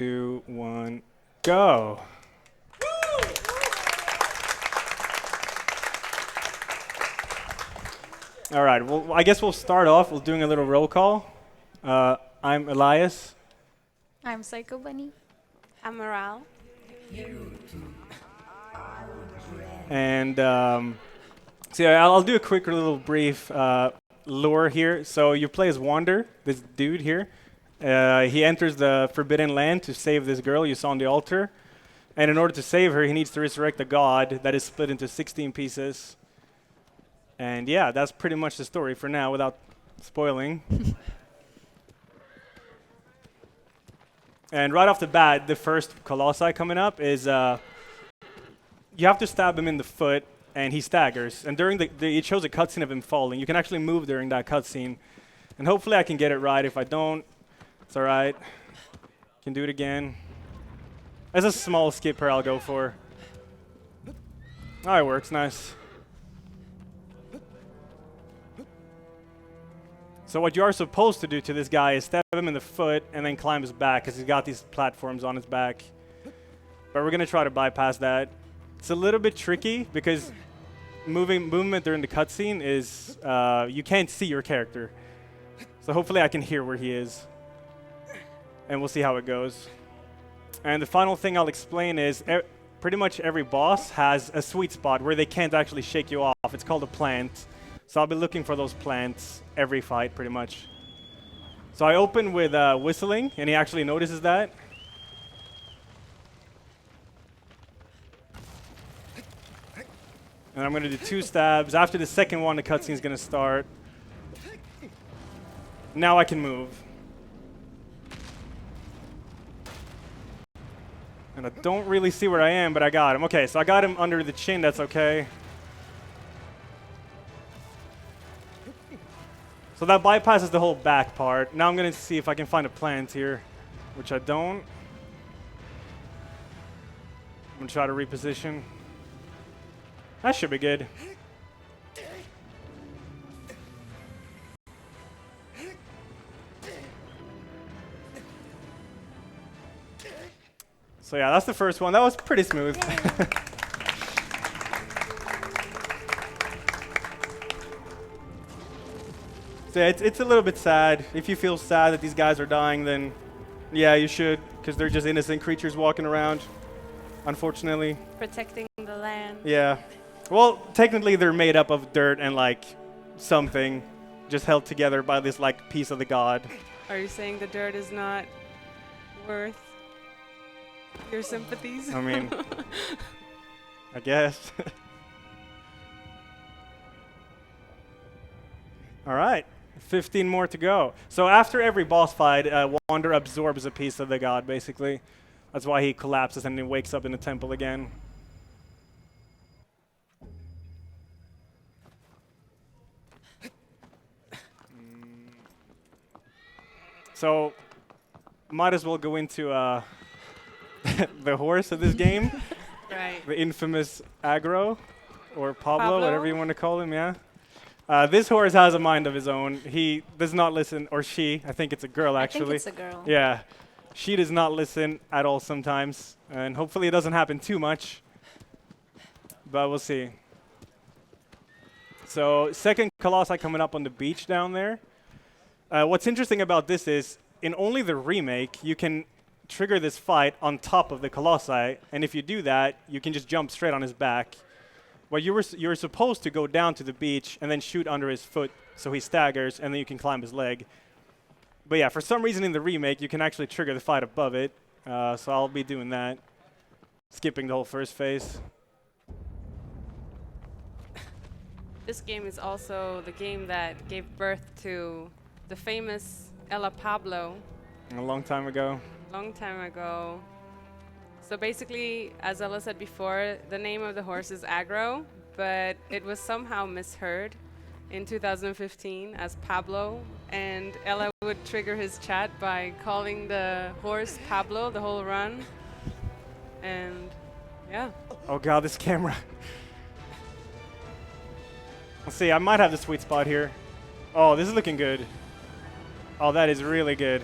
2, 1, go. All right, well, I guess we'll start off with doing a little roll call. I'm Elajjaz. I'm Psycho Bunny. I'm Morale. And so yeah, I'll do a quick little brief lore here. So you play as Wander, this dude here. He enters the Forbidden Land to save this girl you saw on the altar. And in order to save her, he needs to resurrect a god that is split into 16 pieces. And yeah, that's pretty much the story for now without spoiling. And right off the bat, the first Colossi coming up is you have to stab him in the foot, and he staggers. And during it shows a cutscene of him falling. You can actually move during that cutscene. And hopefully I can get it right. If I don't, it's all right. Can do it again. As a small skipper, I'll go for. Oh, it works. Nice. So what you are supposed to do to this guy is stab him in the foot and then climb his back because he's got these platforms on his back. But we're going to try to bypass that. It's a little bit tricky because movement during the cutscene is you can't see your character. So hopefully I can hear where he is. And we'll see how it goes. And the final thing I'll explain is pretty much every boss has a sweet spot where they can't actually shake you off. It's called a plant. So I'll be looking for those plants every fight, pretty much. So I open with whistling, and he actually notices that. And I'm going to do 2 stabs. After the second one, the cutscene is going to start. Now I can move. And I don't really see where I am, but I got him. Okay, so I got him under the chin. That's okay. So that bypasses the whole back part. Now I'm going to see if I can find a plant here, which I don't. I'm going to try to reposition. That should be good. So yeah, that's the first one. That was pretty smooth. So it's a little bit sad. If you feel sad that these guys are dying, then yeah, you should, because they're just innocent creatures walking around, unfortunately. Protecting the land. Yeah. Well, technically they're made up of dirt and like something just held together by this like piece of the god. Are you saying the dirt is not worth your sympathies? I mean, I guess. All right. 15 more to go. So after every boss fight, Wander absorbs a piece of the god, basically. That's why he collapses and he wakes up in the temple again. So, might as well go into the horse of this game. Right. The infamous Aggro, or Pablo, whatever you want to call him, yeah? This horse has a mind of his own. He does not listen, or she, I think it's a girl actually. I think it's a girl. Yeah, she does not listen at all sometimes, and hopefully it doesn't happen too much, but we'll see. So second Colossi coming up on the beach down there. What's interesting about this is, in only the remake, you can trigger this fight on top of the Colossi, and if you do that, you can just jump straight on his back. Well, you were supposed to go down to the beach and then shoot under his foot so he staggers, and then you can climb his leg. But yeah, for some reason in the remake, you can actually trigger the fight above it. So I'll be doing that, skipping the whole first phase. This game is also the game that gave birth to the famous Ella Pablo. A long time ago. Long time ago. So basically, as Ella said before, the name of the horse is Aggro, but it was somehow misheard in 2015 as Pablo, and Ella would trigger his chat by calling the horse Pablo the whole run. And yeah. Oh god, this camera. Let's see, I might have the sweet spot here. Oh, this is looking good. Oh, that is really good.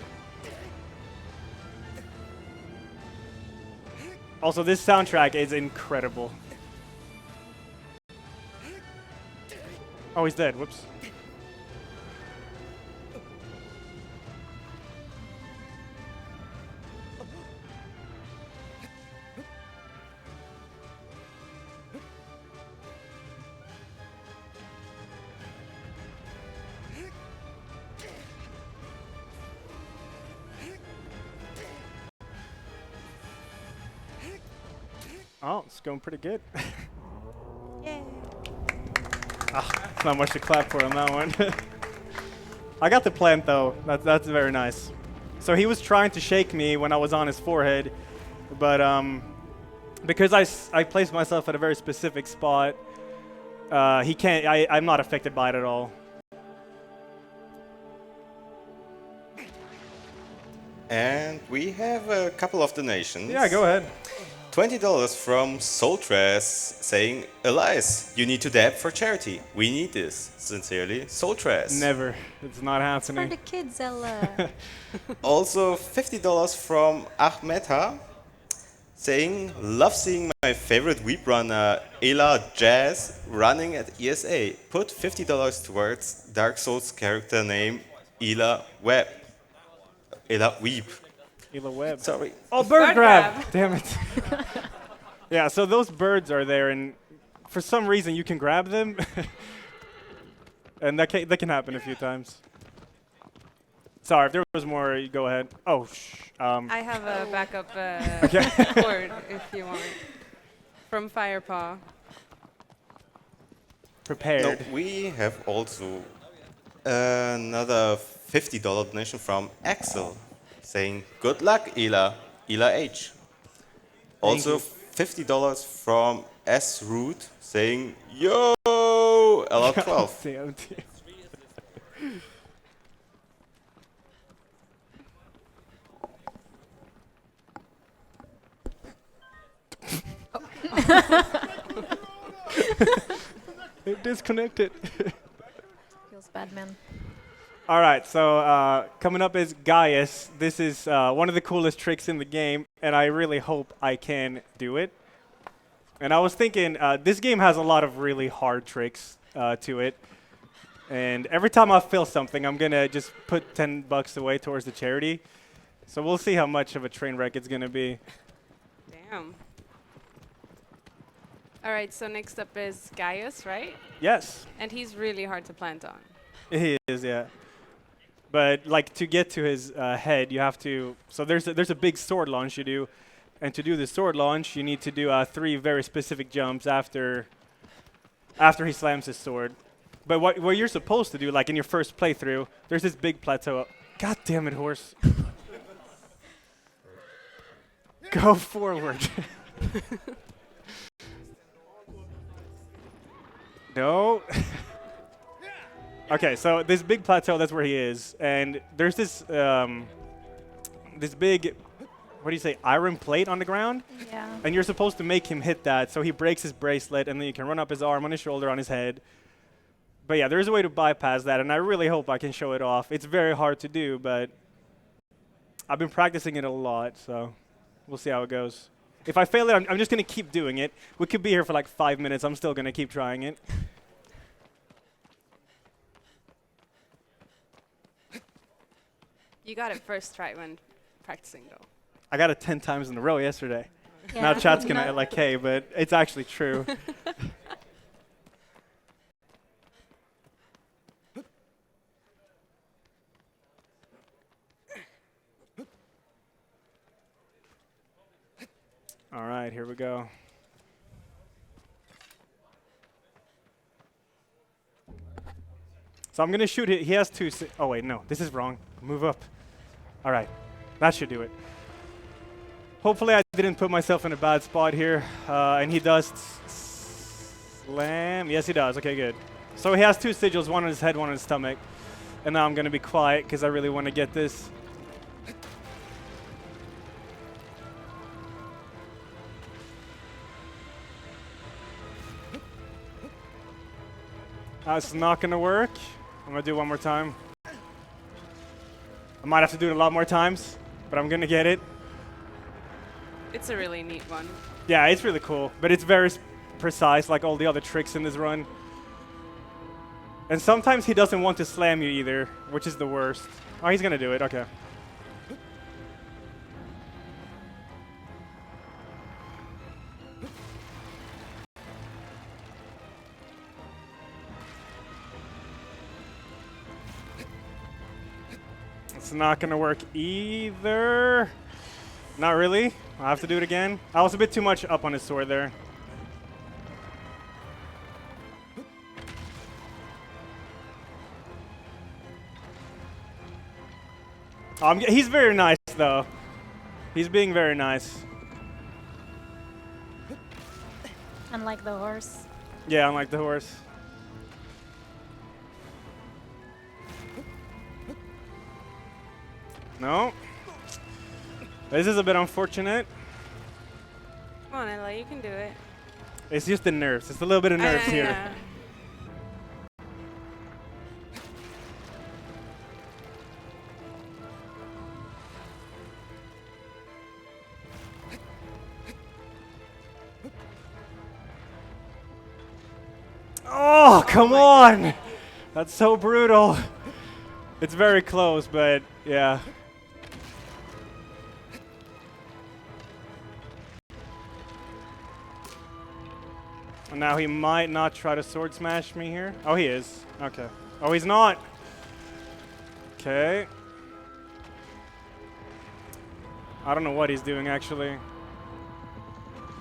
Also, this soundtrack is incredible. Oh, he's dead. Whoops. Oh, it's going pretty good. Yay. It's not much to clap for on that one. I got the plant though. That's very nice. So he was trying to shake me when I was on his forehead, but because I placed myself at a very specific spot, he can't. I'm not affected by it at all. And we have a couple of donations. Yeah, go ahead. $20 from Soultress saying, Elajjaz, you need to dab for charity. We need this. Sincerely, Soultress. Never. It's not For happening. the kids, Ella. Also $50 from Ahmedha saying, love seeing my favorite weep runner, Elajjaz, running at ESA. Put $50 towards Dark Souls character name, Ela Web. Ela Weep. Ela Web. Sorry. Oh, bird Bird grab! grab. Damn it. Yeah, so those birds are there, and for some reason you can grab them. And that can happen a few times. Sorry, if there was more, you go ahead. Oh, I have a backup Okay. cord if you want. From Firepaw. Prepared. No, we have also another $50 donation from Axel saying, good luck, Ela H. Also you. $50 from S Root saying, yo, LR12. Damn. It disconnected. Feels bad, man. All right, so coming up is Gaius. This is one of the coolest tricks in the game, and I really hope I can do it. And I was thinking, this game has a lot of really hard tricks to it. And every time I feel something, I'm going to just put $10 away towards the charity. So we'll see how much of a train wreck it's going to be. Damn. All right, so next up is Gaius, right? Yes, And he's really hard to plant on. he is, yeah. But like to get to his head, you have to. So there's a big sword launch you do, and to do the sword launch, you need to do 3 very specific jumps after he slams his sword. But what you're supposed to do, like in your first playthrough, there's this big plateau. God damn it, horse! Go forward. No. Okay, so this big plateau, that's where he is. And there's this big, what do you say, iron plate on the ground? Yeah. And you're supposed to make him hit that, so he breaks his bracelet, and then you can run up his arm, on his shoulder, on his head. But yeah, there's a way to bypass that, and I really hope I can show it off. It's very hard to do, but I've been practicing it a lot, so we'll see how it goes. If I fail it, I'm just going to keep doing it. We could be here for like 5 minutes. I'm still going to keep trying it. You got it first try when practicing, though. I got it 10 times in a row yesterday. Yeah. Now chat's going to like, hey, but it's actually true. All right, here we go. So I'm going to shoot it. He has 2. Oh, wait, no. This is wrong. Move up. All right. That should do it. Hopefully I didn't put myself in a bad spot here. And he does slam. Yes, he does. Okay, good. So he has 2 sigils, one on his head, one on his stomach. And now I'm going to be quiet because I really want to get this. That's not going to work. I'm going to do it one more time. I might have to do it a lot more times, but I'm going to get it. It's a really neat one. Yeah, it's really cool, but it's very precise, like all the other tricks in this run. And sometimes he doesn't want to slam you either, which is the worst. Oh, he's gonna do it, okay. It's not gonna work either. Not really. I'll have to do it again. I was a bit too much up on his sword there. He's very nice, though. He's being very nice. Unlike the horse. Yeah, unlike the horse. No. This is a bit unfortunate. Come on, Ella, you can do it. It's just the nerves. It's a little bit of nerves here. Yeah. Oh, come on! That's so brutal. It's very close, but yeah. And now he might not try to sword smash me here. Oh, he is. Okay. Oh, he's not. Okay. I don't know what he's doing, actually.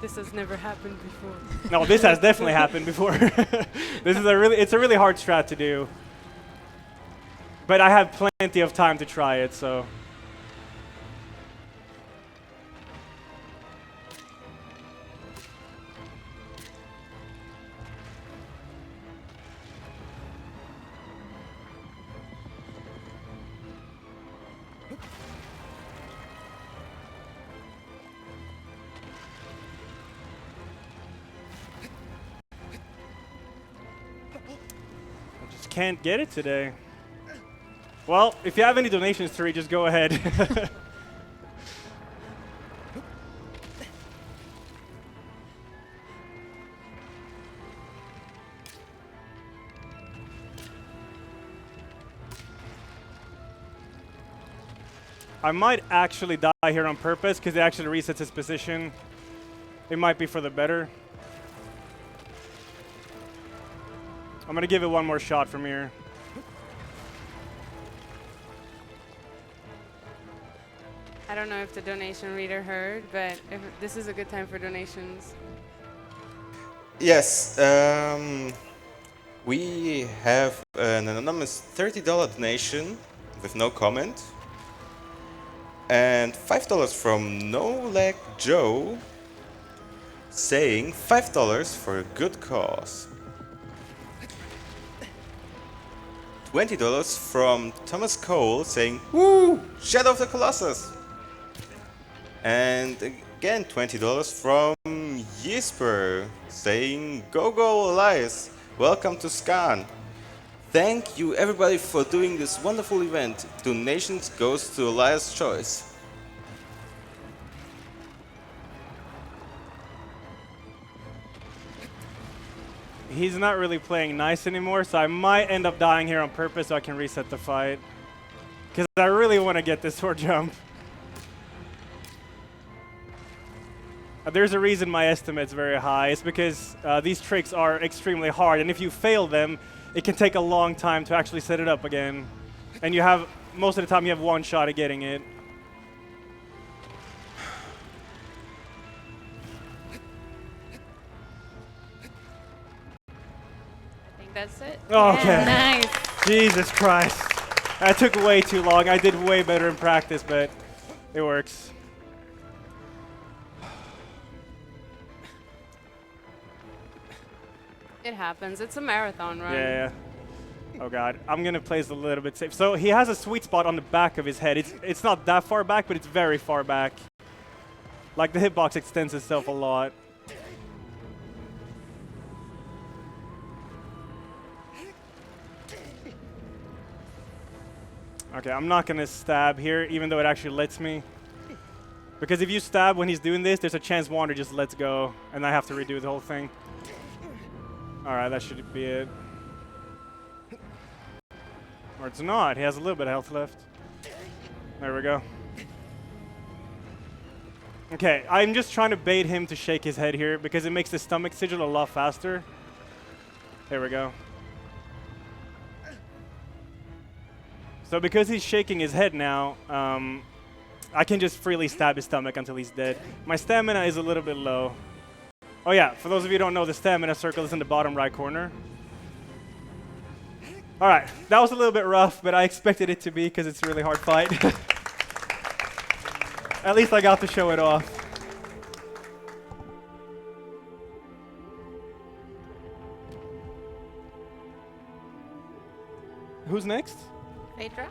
This has never happened before. No, this has definitely happened before. This is it's a really hard strat to do. But I have plenty of time to try it, so. Can't get it today. Well, if you have any donations, Tari, just go ahead. I might actually die here on purpose because it actually resets his position. It might be for the better. I'm gonna give it one more shot from here. I don't know if the donation reader heard, but this is a good time for donations. Yes, we have an anonymous $30 donation with no comment. And $5 from No Leg Joe saying $5 for a good cause. $20 from Thomas Cole saying, "Woo! Shadow of the Colossus!" And again $20 from Jesper saying, "Go go Elias! Welcome to Scan! Thank you everybody for doing this wonderful event. Donations goes to Elias' choice." He's not really playing nice anymore, so I might end up dying here on purpose so I can reset the fight. Because I really want to get this sword jump. There's a reason my estimate's very high. It's because these tricks are extremely hard, and if you fail them, it can take a long time to actually set it up again. And you have, most of the time, you have one shot at getting it. That's it. Okay. Yeah, nice. Jesus Christ. That took way too long. I did way better in practice, but it works. It happens. It's a marathon run. Yeah. Oh God, I'm gonna play this a little bit safe. So he has a sweet spot on the back of his head. It's not that far back, but it's very far back. Like the hitbox extends itself a lot. Okay, I'm not gonna stab here, even though it actually lets me. Because if you stab when he's doing this, there's a chance Wander just lets go, and I have to redo the whole thing. Alright, that should be it. Or it's not. He has a little bit of health left. There we go. Okay, I'm just trying to bait him to shake his head here because it makes the stomach sigil a lot faster. There we go. So because he's shaking his head now, I can just freely stab his stomach until he's dead. My stamina is a little bit low. Oh yeah, for those of you who don't know, the stamina circle is in the bottom right corner. All right, that was a little bit rough, but I expected it to be because it's a really hard fight. At least I got to show it off. Who's next? Phaedra?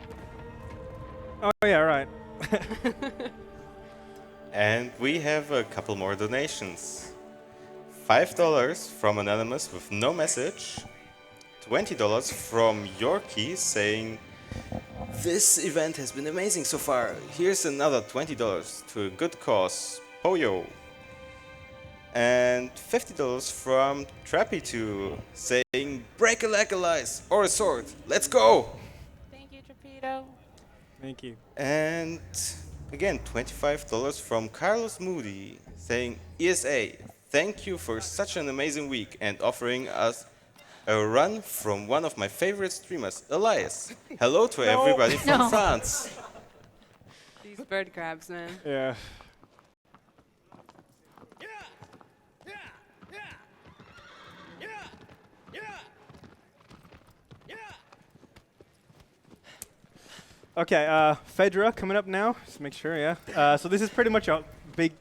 Oh yeah, right. And we have a couple more donations. $5 from Anonymous with no message. $20 from Yorkie saying, "This event has been amazing so far. Here's another $20 to a good cause, Poyo." And $50 from Trappy2 saying, "Break a leg, Elias, or a sword. Let's go!" Thank you, Trapido. Thank you. And again, $25 from Carlos Moody saying, "ESA, thank you for such an amazing week and offering us a run from one of my favorite streamers, Elias. Hello to everybody from No. France." These bird crabs, man. Yeah. Okay, Phaedra coming up now. Just make sure, yeah. So this is pretty much a big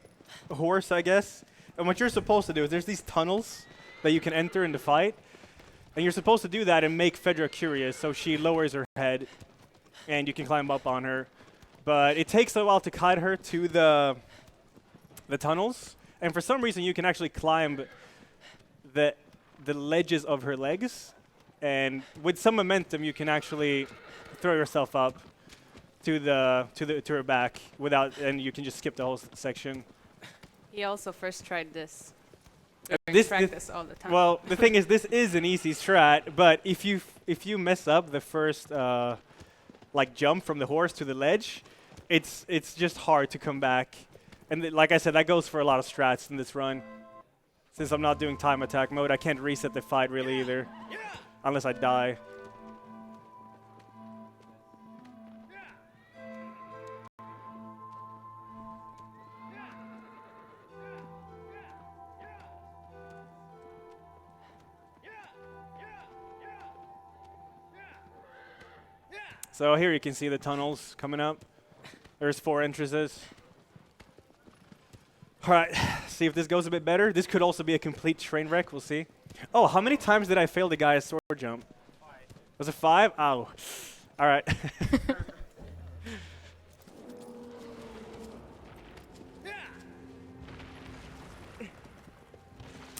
horse, I guess. And what you're supposed to do is there's these tunnels that you can enter in the fight. And you're supposed to do that and make Phaedra curious, so she lowers her head, and you can climb up on her. But it takes a while to guide her to the tunnels. And for some reason, you can actually climb the ledges of her legs. And with some momentum, you can actually throw yourself up to her back without, and you can just skip the whole section. He also first tried this. This- Practice all the time. Well, the thing is, this is an easy strat, but if you mess up the first like jump from the horse to the ledge, it's just hard to come back. And like I said, that goes for a lot of strats in this run. Since I'm not doing time attack mode, I can't reset the fight really either, unless I die. So here you can see the tunnels coming up. There's 4 entrances. All right, see if this goes a bit better. This could also be a complete train wreck. We'll see. Oh, how many times did I fail the guy's sword jump? 5. Was it 5? Ow. All right.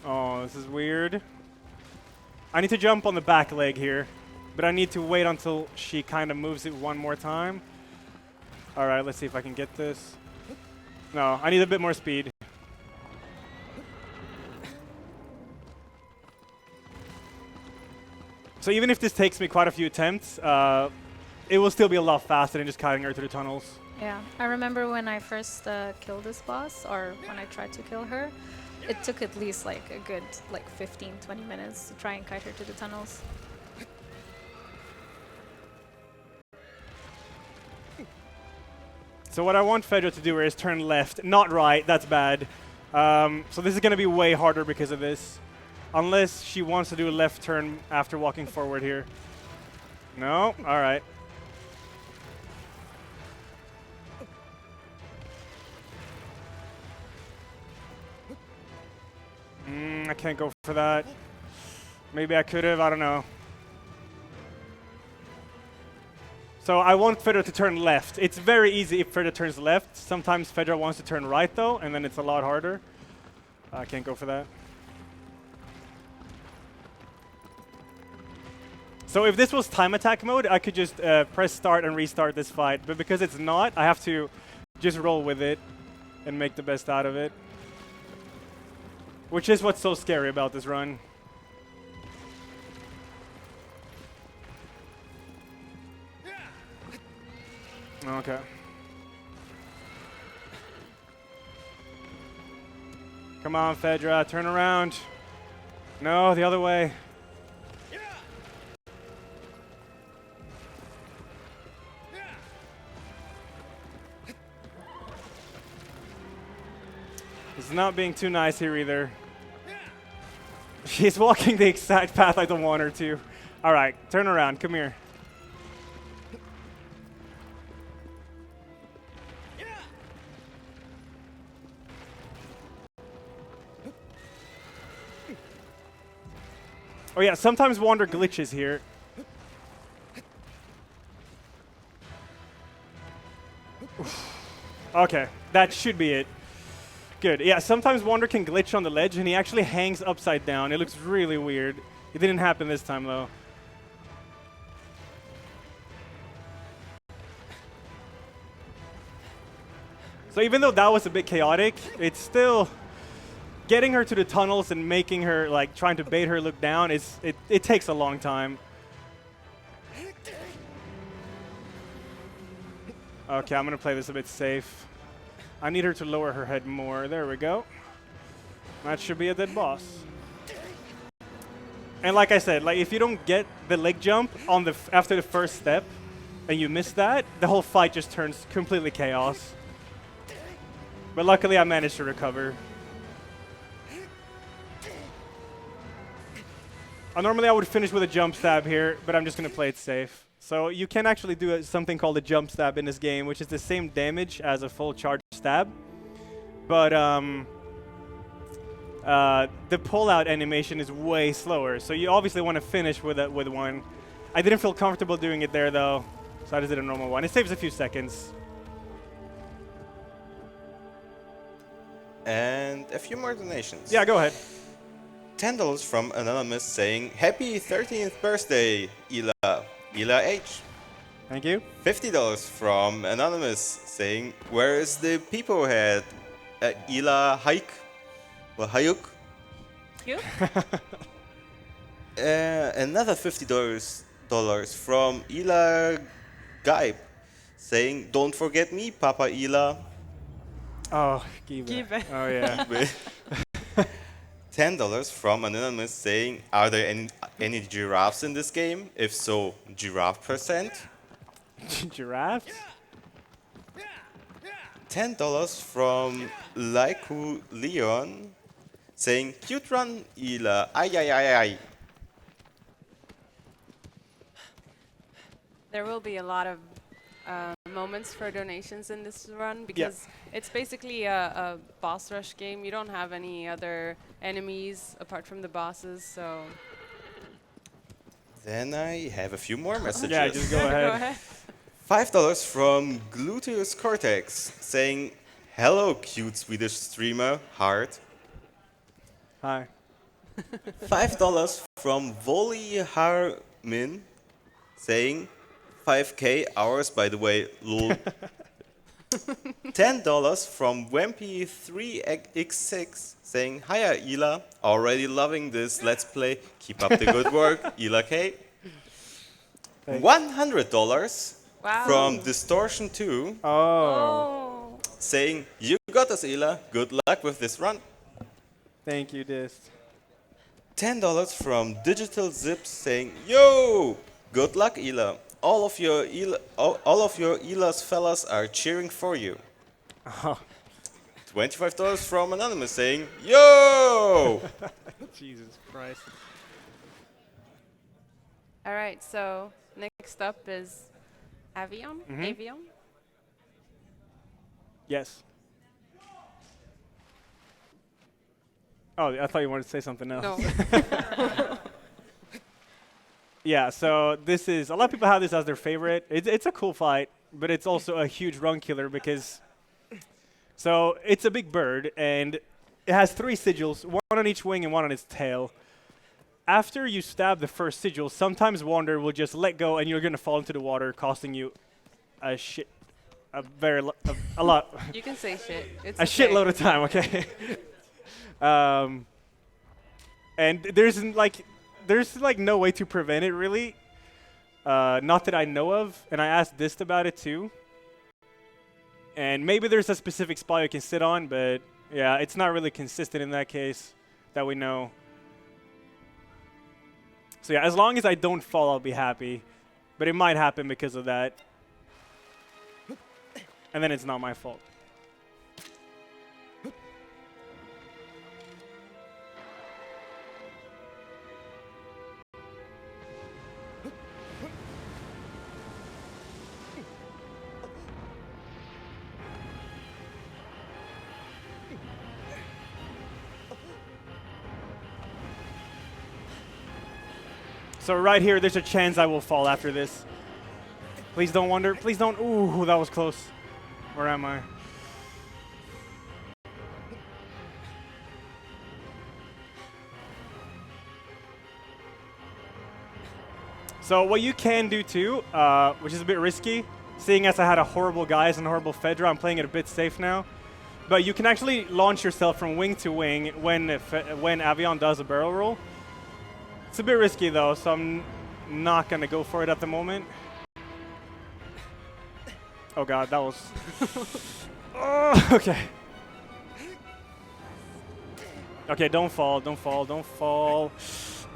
Oh, this is weird. I need to jump on the back leg here, but I need to wait until she kind of moves it one more time. All right, let's see if I can get this. No, I need a bit more speed. So even if this takes me quite a few attempts, it will still be a lot faster than just cutting her through the tunnels. Yeah, I remember when I first killed this boss, or when I tried to kill her, it took at least like a good 15-20 minutes to try and kite her to the tunnels. So what I want Phaedra to do is turn left, not right. That's bad. So this is going to be way harder because of this. Unless she wants to do a left turn after walking forward here. No? All right. I can't go for that. Maybe I could have. I don't know. So I want Phaedra to turn left. It's very easy if Phaedra turns left. Sometimes Phaedra wants to turn right, though, and then it's a lot harder. I can't go for that. So if this was time attack mode, I could just press start and restart this fight. But because it's not, I have to just roll with it. and make the best out of it. Which is what's so scary about this run. Okay. Come on, Phaedra, turn around. No, the other way. He's not being too nice here either. She's walking the exact path I don't want her to. All right, turn around, come here. Oh yeah, sometimes Wander glitches here. Okay, that should be it. Good. Yeah, sometimes Wander can glitch on the ledge and he actually hangs upside down. It looks really weird. It didn't happen this time though. So even though that was a bit chaotic, it's still getting her to the tunnels and making her, like, trying to bait her look down, it takes a long time. Okay, I'm going to play this a bit safe. I need her to lower her head more. There we go. That should be a dead boss. And like I said, like if you don't get the leg jump on the after the first step and you miss that, the whole fight just turns completely chaos. But luckily I managed to recover. Normally I would finish with a jump stab here, but I'm just going to play it safe. So you can actually do something called a jump stab in this game, which is the same damage as a full charge stab. But the pull-out animation is way slower, so you obviously want to finish with one. I didn't feel comfortable doing it there, though, so I just did a normal one. It saves a few seconds. And a few more donations. Yeah, go ahead. $10 from Anonymous saying, Happy 13th birthday, Ela H. Thank you. $50 from Anonymous saying, Where is the peepo head? Ela Hike? Well, Hayuk? You? Another $50 from Ela Gaib saying, Don't forget me, Papa Ela. Oh, Gibe. Gibe. Oh, yeah. $10 from Anonymous saying, Are there any giraffes in this game? If so, giraffe percent? Giraffes? $10 from Laiku Leon saying, Cute run, Ela. Ay, ay, ay, ay. There will be a lot of moments for donations in this run because it's basically a boss rush game. You don't have any other enemies apart from the bosses, so... Then I have a few more messages. Yeah, just go ahead. Go ahead. $5 from Gluteus Cortex saying, Hello, cute Swedish streamer, heart. Hi. $5 from Voli Harmin saying, 5k hours, by the way, lol. $10 from Wempy3x6 saying, Hiya, Ela. Already loving this Let's Play. Keep up the good work, Ela K. $100 Wow. from Distortion2 Oh. saying, You got us, Ela. Good luck with this run. Thank you, Dist. $10 from Digital Zip saying, Yo! Good luck, Ela. All of your Ela's fellas are cheering for you. Oh. $25 from Anonymous saying, Yo! Jesus Christ. All right, so next up is Avion. Avion. Yes. Oh, I thought you wanted to say something else. No. Yeah, so this is, a lot of people have this as their favorite. It's a cool fight, but it's also a huge run killer because, so it's a big bird and it has 3 sigils, one on each wing and one on its tail. After you stab the first sigil, sometimes Wander will just let go and you're going to fall into the water, costing you a shit a lot, You can say shit. It's a okay. shitload of time. Okay. And there's like no way to prevent it really. Not that I know of, and I asked Dist about it too. And maybe there's a specific spot you can sit on, but yeah, it's not really consistent in that case that we know. So yeah, as long as I don't fall, I'll be happy. But it might happen because of that. And then it's not my fault. So right here, there's a chance I will fall after this. Please don't wonder. Please don't. Ooh, that was close. Where am I? So what you can do too, which is a bit risky, seeing as I had a horrible Gaius and a horrible Phaedra, I'm playing it a bit safe now. But you can actually launch yourself from wing to wing when Avion does a barrel roll. It's a bit risky though, so I'm not gonna go for it at the moment. Oh god, that was... oh, okay. Okay, don't fall, don't fall, don't fall.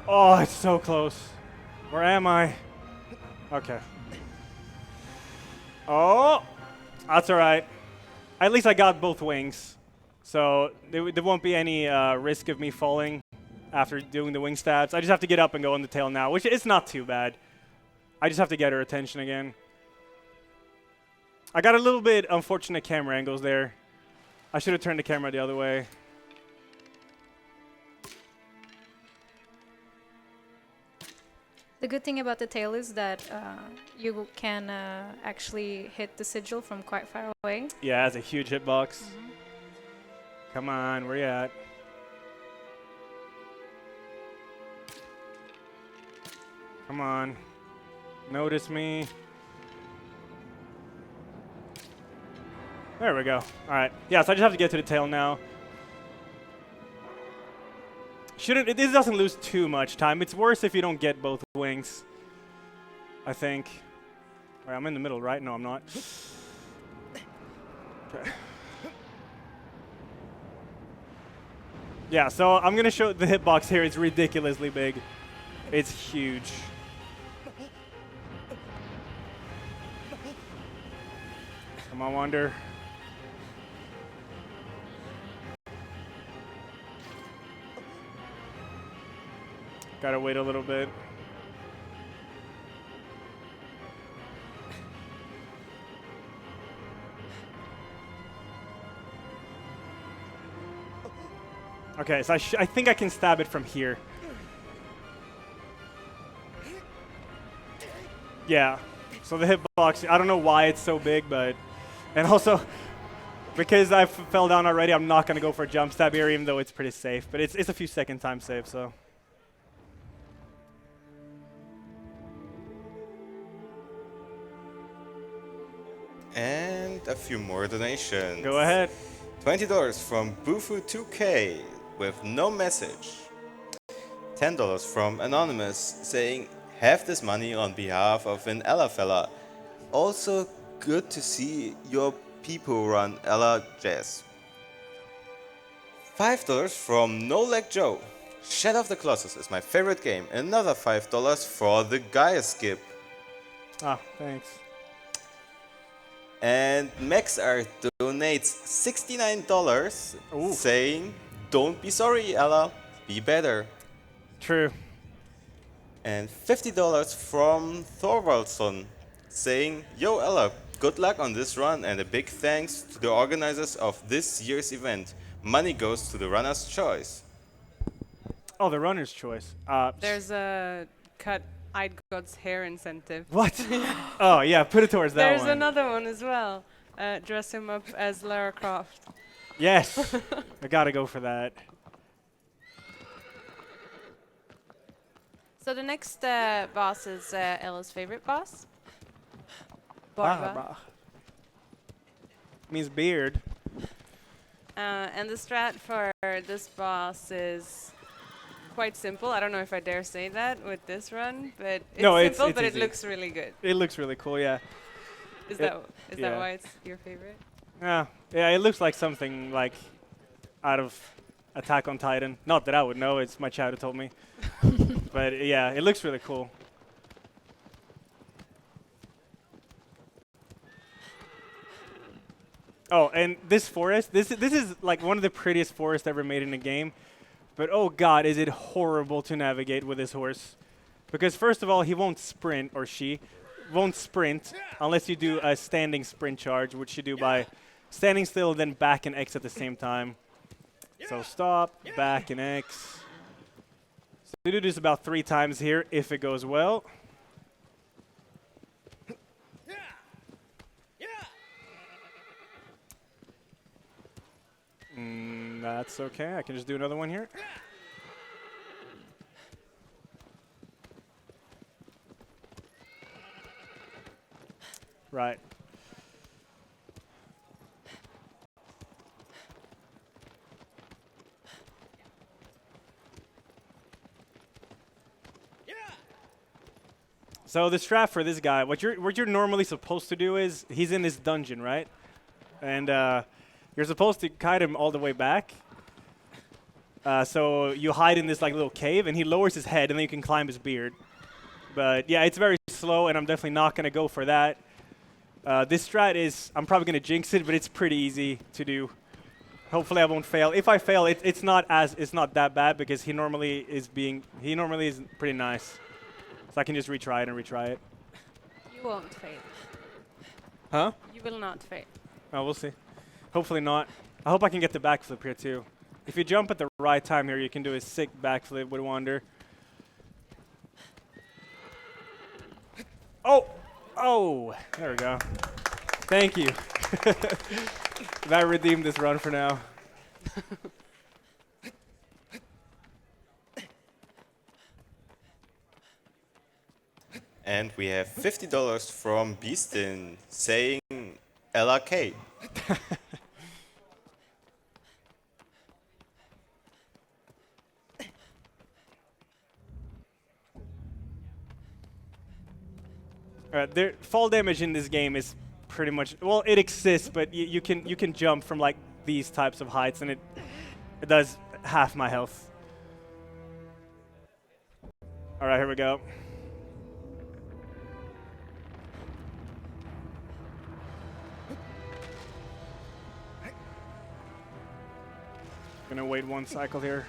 Oh, it's so close. Where am I? Okay. Oh, that's all right. At least I got both wings. So there won't be any risk of me falling after doing the wing stats. I just have to get up and go on the tail now, which is not too bad. I just have to get her attention again. I got a little bit unfortunate camera angles there. I should have turned the camera the other way. The good thing about the tail is that you can actually hit the sigil from quite far away. Yeah, it has a huge hitbox. Come on, where you at? Come on. Notice me. There we go. All right. Yeah, so I just have to get to the tail now. This doesn't lose too much time. It's worse if you don't get both wings, I think. All right, I'm in the middle, right? No, I'm not. Okay. Yeah, so I'm going to show the hitbox here. It's ridiculously big. It's huge. Come on, Wander. Gotta wait a little bit. Okay, so I think I can stab it from here. Yeah. So the hitbox, I don't know why it's so big, but... And also, because I fell down already, I'm not going to go for a jump stab here, even though it's pretty safe. But it's a few second time save, so... And a few more donations. Go ahead. $20 from Bufu2K with no message. $10 from Anonymous saying, have this money on behalf of an Ella fella. Also good to see your people run Elajjaz. $5 from No Leg Joe. Shadow of the Colossus is my favorite game. Another $5 for the Gaius skip. Ah, thanks. And MaxArt donates $69 Ooh. saying, don't be sorry, Ella, be better. True. And $50 from Thorvaldsson saying, yo Ella, good luck on this run and a big thanks to the organizers of this year's event. Money goes to the runner's choice. Oh, the runner's choice. There's a cut Eidgod's hair incentive. What? Oh, yeah, put it towards that There's one. another one as well. Dress him up as Lara Croft. Yes. I gotta go for that. So the next boss is Ella's favorite boss. Barba. Means beard. And the strat for this boss is quite simple. I don't know if I dare say that with this run, but it's No, simple, it's but it easy. looks really good. It looks really cool, yeah. Is Yeah. that why it's your favorite? Yeah, it looks like something like out of Attack on Titan. Not that I would know, it's my chat who told me. But yeah, it looks really cool. Oh, and this forest, this is like one of the prettiest forests ever made in a game. But oh god, is it horrible to navigate with this horse. Because first of all, he won't sprint, or she won't sprint unless you do a standing sprint charge, which you do by standing still, then back and X at the same time. So stop, back and X. So we do this about 3 times here, if it goes well. That's okay, I can just do another one here. Right. So the strat for this guy, what you're normally supposed to do is, he's in this dungeon, right? And you're supposed to kite him all the way back. So you hide in this like little cave, and he lowers his head, and then you can climb his beard. But yeah, it's very slow, and I'm definitely not going to go for that. This strat is, I'm probably going to jinx it, but it's pretty easy to do. Hopefully I won't fail. If I fail, it's not that bad, because he normally is pretty nice. So I can just retry it and retry it. You won't fail. Huh? You will not fail. Oh, we'll see. Hopefully not. I hope I can get the backflip here too. If you jump at the right time here, you can do a sick backflip with Wander. Oh! Oh! There we go. Thank you. That redeemed this run for now. And we have $50 from Beastin saying LRK. Fall damage in this game is pretty much, well, it exists, but you can jump from like these types of heights, and it does half my health. All right, here we go. Gonna wait 1 cycle here.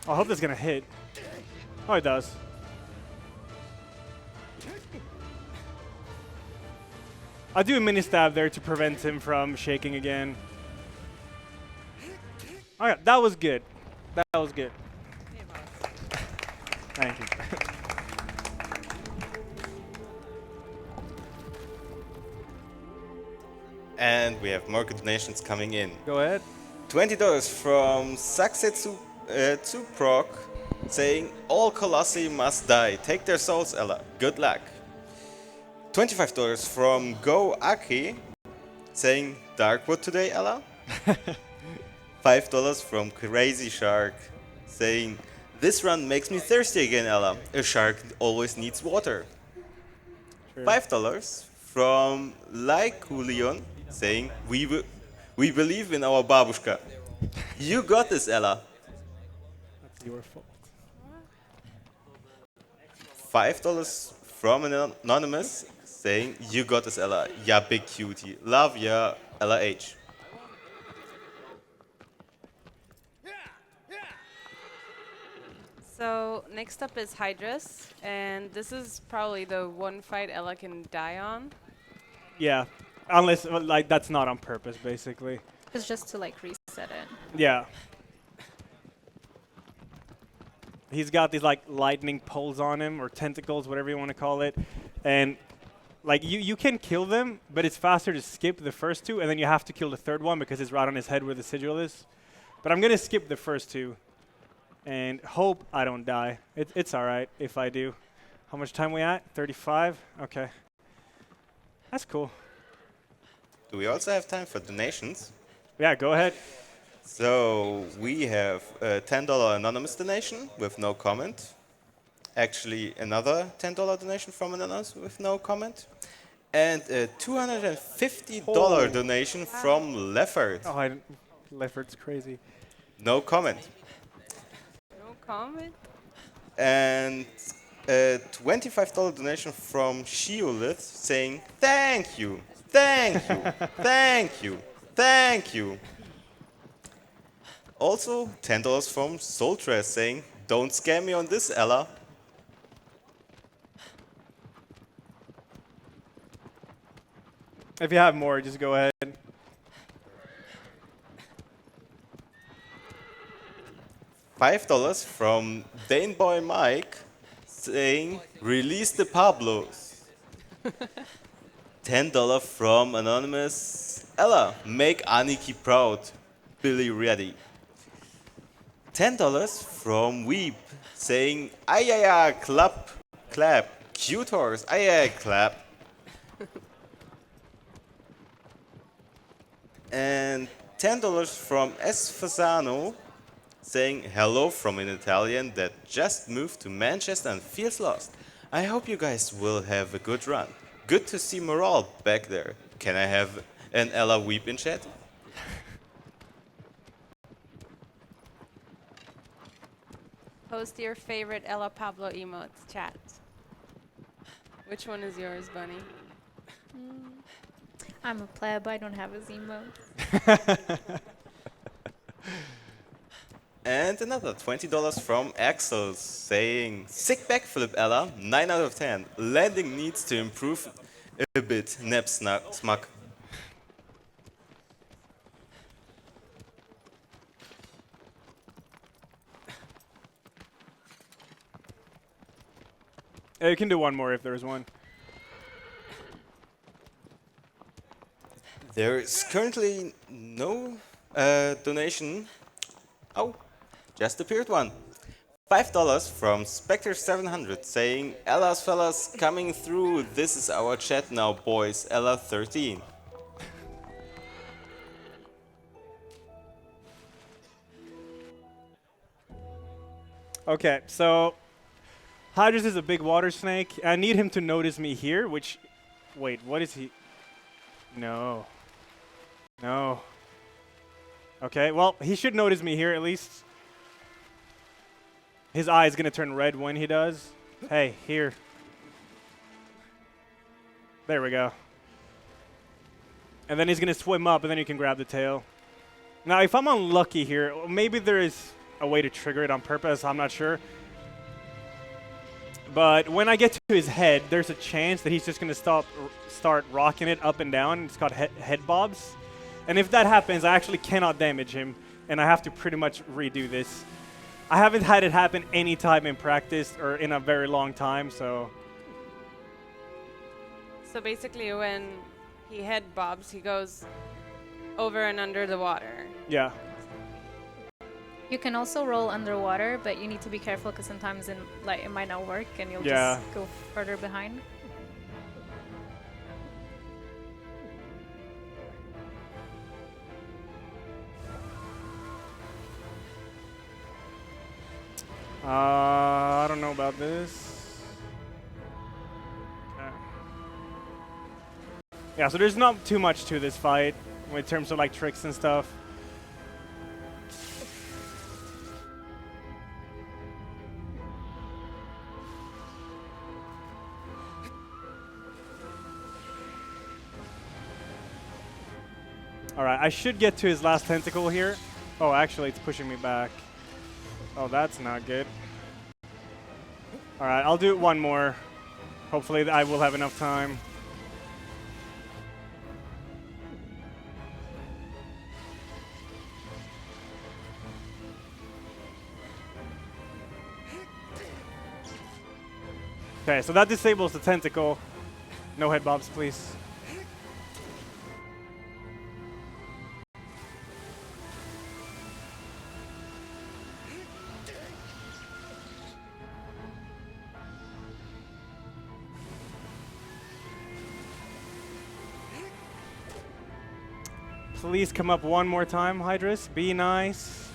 I hope this is gonna hit. Oh, it does. I'll do a mini stab there to prevent him from shaking again. Oh yeah, that was good. That was good. Thank you. And we have more good donations coming in. Go ahead. $20 from Saksetsu Tuprok saying all Colossi must die. Take their souls, Ella. Good luck. $25 from Go Aki saying Darkwood today, Ella. $5 from Crazy Shark saying this run makes me thirsty again, Ella. A shark always needs water. Sure. $5 from Lykulion saying we believe in our babushka. You got this, Ella. That's your fault. $5 from an anonymous saying you got this, Ella. Ya big cutie. Love ya. Elajjaz. So next up is Hydrus, and this is probably the one fight Ella can die on. Yeah, unless like that's not on purpose, basically. It's just to like reset it. Yeah. He's got these like lightning poles on him, or tentacles, whatever you want to call it, and like you can kill them, but it's faster to skip the first two, and then you have to kill the third one because it's right on his head where the sigil is. But I'm gonna skip the first two, and hope I don't die. It's all right if I do. How much time we at? 35. Okay. That's cool. Do we also have time for donations? Yeah, go ahead. So we have a $10 anonymous donation with no comment. Actually, another $10 donation from anonymous with no comment. And a $250 donation from Leffert. Oh, Leffert's crazy. No comment. No comment. And a $25 donation from Shiolith saying, thank you, thank you, thank you, thank you. Also, $10 from Soltres saying, don't scam me on this, Ella. If you have more, just go ahead. $5 from Daneboy Mike saying, release the Pablos. $10 from Anonymous Ella, make Aniki proud. Billy ready. $10 from Weep saying, ayaya, clap, clap. Cute horse, ayaya, clap. And $10 from S. Fasano saying hello from an Italian that just moved to Manchester and feels lost. I hope you guys will have a good run. Good to see morale back there. Can I have an Ella Weep in chat? Post your favorite Ella Pablo emotes, chat. Which one is yours, Bunny? I'm a pleb. I don't have his emotes. And another $20 from Axel saying, sick backflip Ella, 9 out of 10. Landing needs to improve a bit, Neb Smug. You can do one more if there's one. There is currently no donation. Oh, just appeared one. $5 from Spectre700 saying, Ella's fellas coming through. This is our chat now, boys. Ella 13. Okay, so Hydrus is a big water snake. I need him to notice me here, which... Wait, what is he... No. No. Okay, well, he should notice me here at least. His eye is going to turn red when he does. Hey, here. There we go. And then he's going to swim up, and then you can grab the tail. Now, if I'm unlucky here, maybe there is a way to trigger it on purpose. I'm not sure. But when I get to his head, there's a chance that he's just going to start rocking it up and down. It's called head bobs. And if that happens, I actually cannot damage him, and I have to pretty much redo this. I haven't had it happen any time in practice or in a very long time, so... So basically when he head bobs, he goes over and under the water. Yeah. You can also roll underwater, but you need to be careful because sometimes it might not work and you'll just go further behind. I don't know about this. Okay. Yeah, so there's not too much to this fight in terms of like tricks and stuff. All right, I should get to his last tentacle here. Oh, actually, it's pushing me back. Oh, that's not good. All right, I'll do it one more. Hopefully, I will have enough time. Okay, so that disables the tentacle. No head bobs, please. Please come up one more time, Hydrus. Be nice.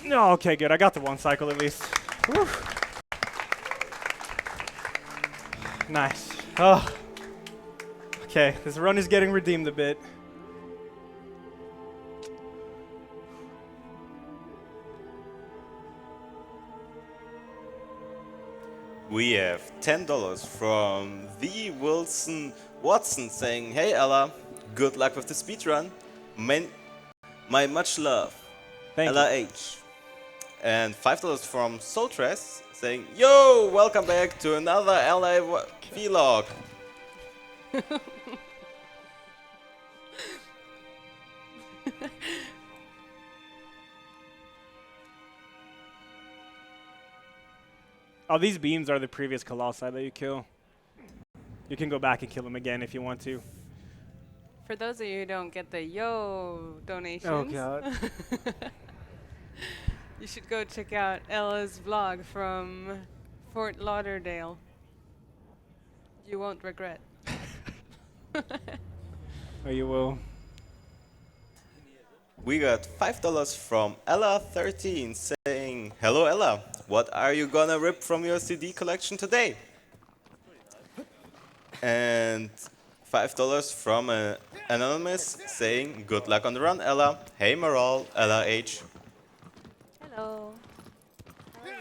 No, okay, good. I got the one cycle at least. Whew. Nice. Oh. Okay, this run is getting redeemed a bit. We have $10 from the Wilson Watson saying, "Hey Ella, good luck with the speedrun. My much love, Thank Ella you. H." And $5 from Soltress saying, "Yo, welcome back to another LA vlog." Oh, these beams are the previous Colossi that you kill. You can go back and kill them again if you want to. For those of you who don't get the yo donations, Oh, God. you should go check out Ella's vlog from Fort Lauderdale. You won't regret. Oh, you will. We got $5 from Ella13 saying, "Hello Ella, what are you gonna rip from your CD collection today?" And $5 from Anonymous saying, "Good luck on the run, Ella. Hey Moral, Ella H." Hello. How are you?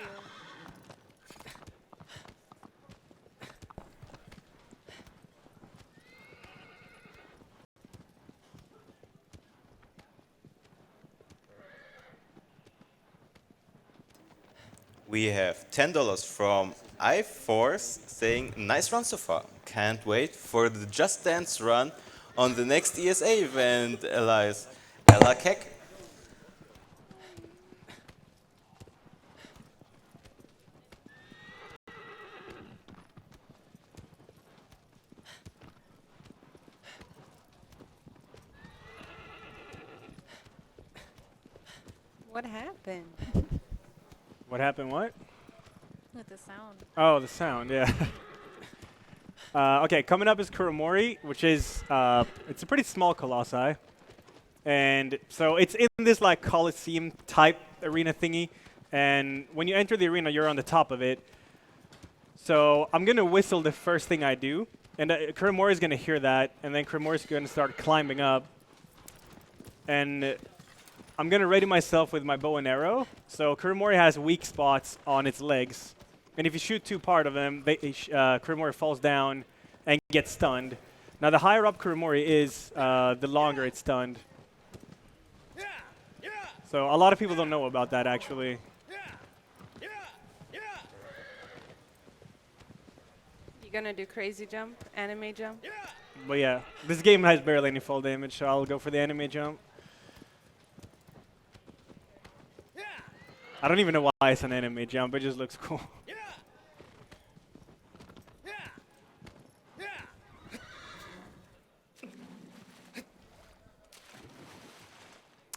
We have $10 from iForce saying, "Nice run so far. Can't wait for the Just Dance run on the next ESA event, Elias. Ella Keck." What happened? What happened? What? With the sound. Oh, the sound. Yeah. Okay, coming up is Kuromori, which is it's a pretty small Colossi, and so it's in this like Colosseum type arena thingy, and when you enter the arena, you're on the top of it. So I'm gonna whistle the first thing I do, and Kuromori is gonna hear that, and then Kuromori is gonna start climbing up, and I'm gonna ready myself with my bow and arrow. So Kuromori has weak spots on its legs. And if you shoot too part of them, Kuromori falls down and gets stunned. Now, the higher up Kuromori is, the longer it's stunned. So a lot of people don't know about that, actually. You gonna do crazy jump, anime jump? But yeah, this game has barely any fall damage, so I'll go for the anime jump. I don't even know why it's an anime jump, it just looks cool.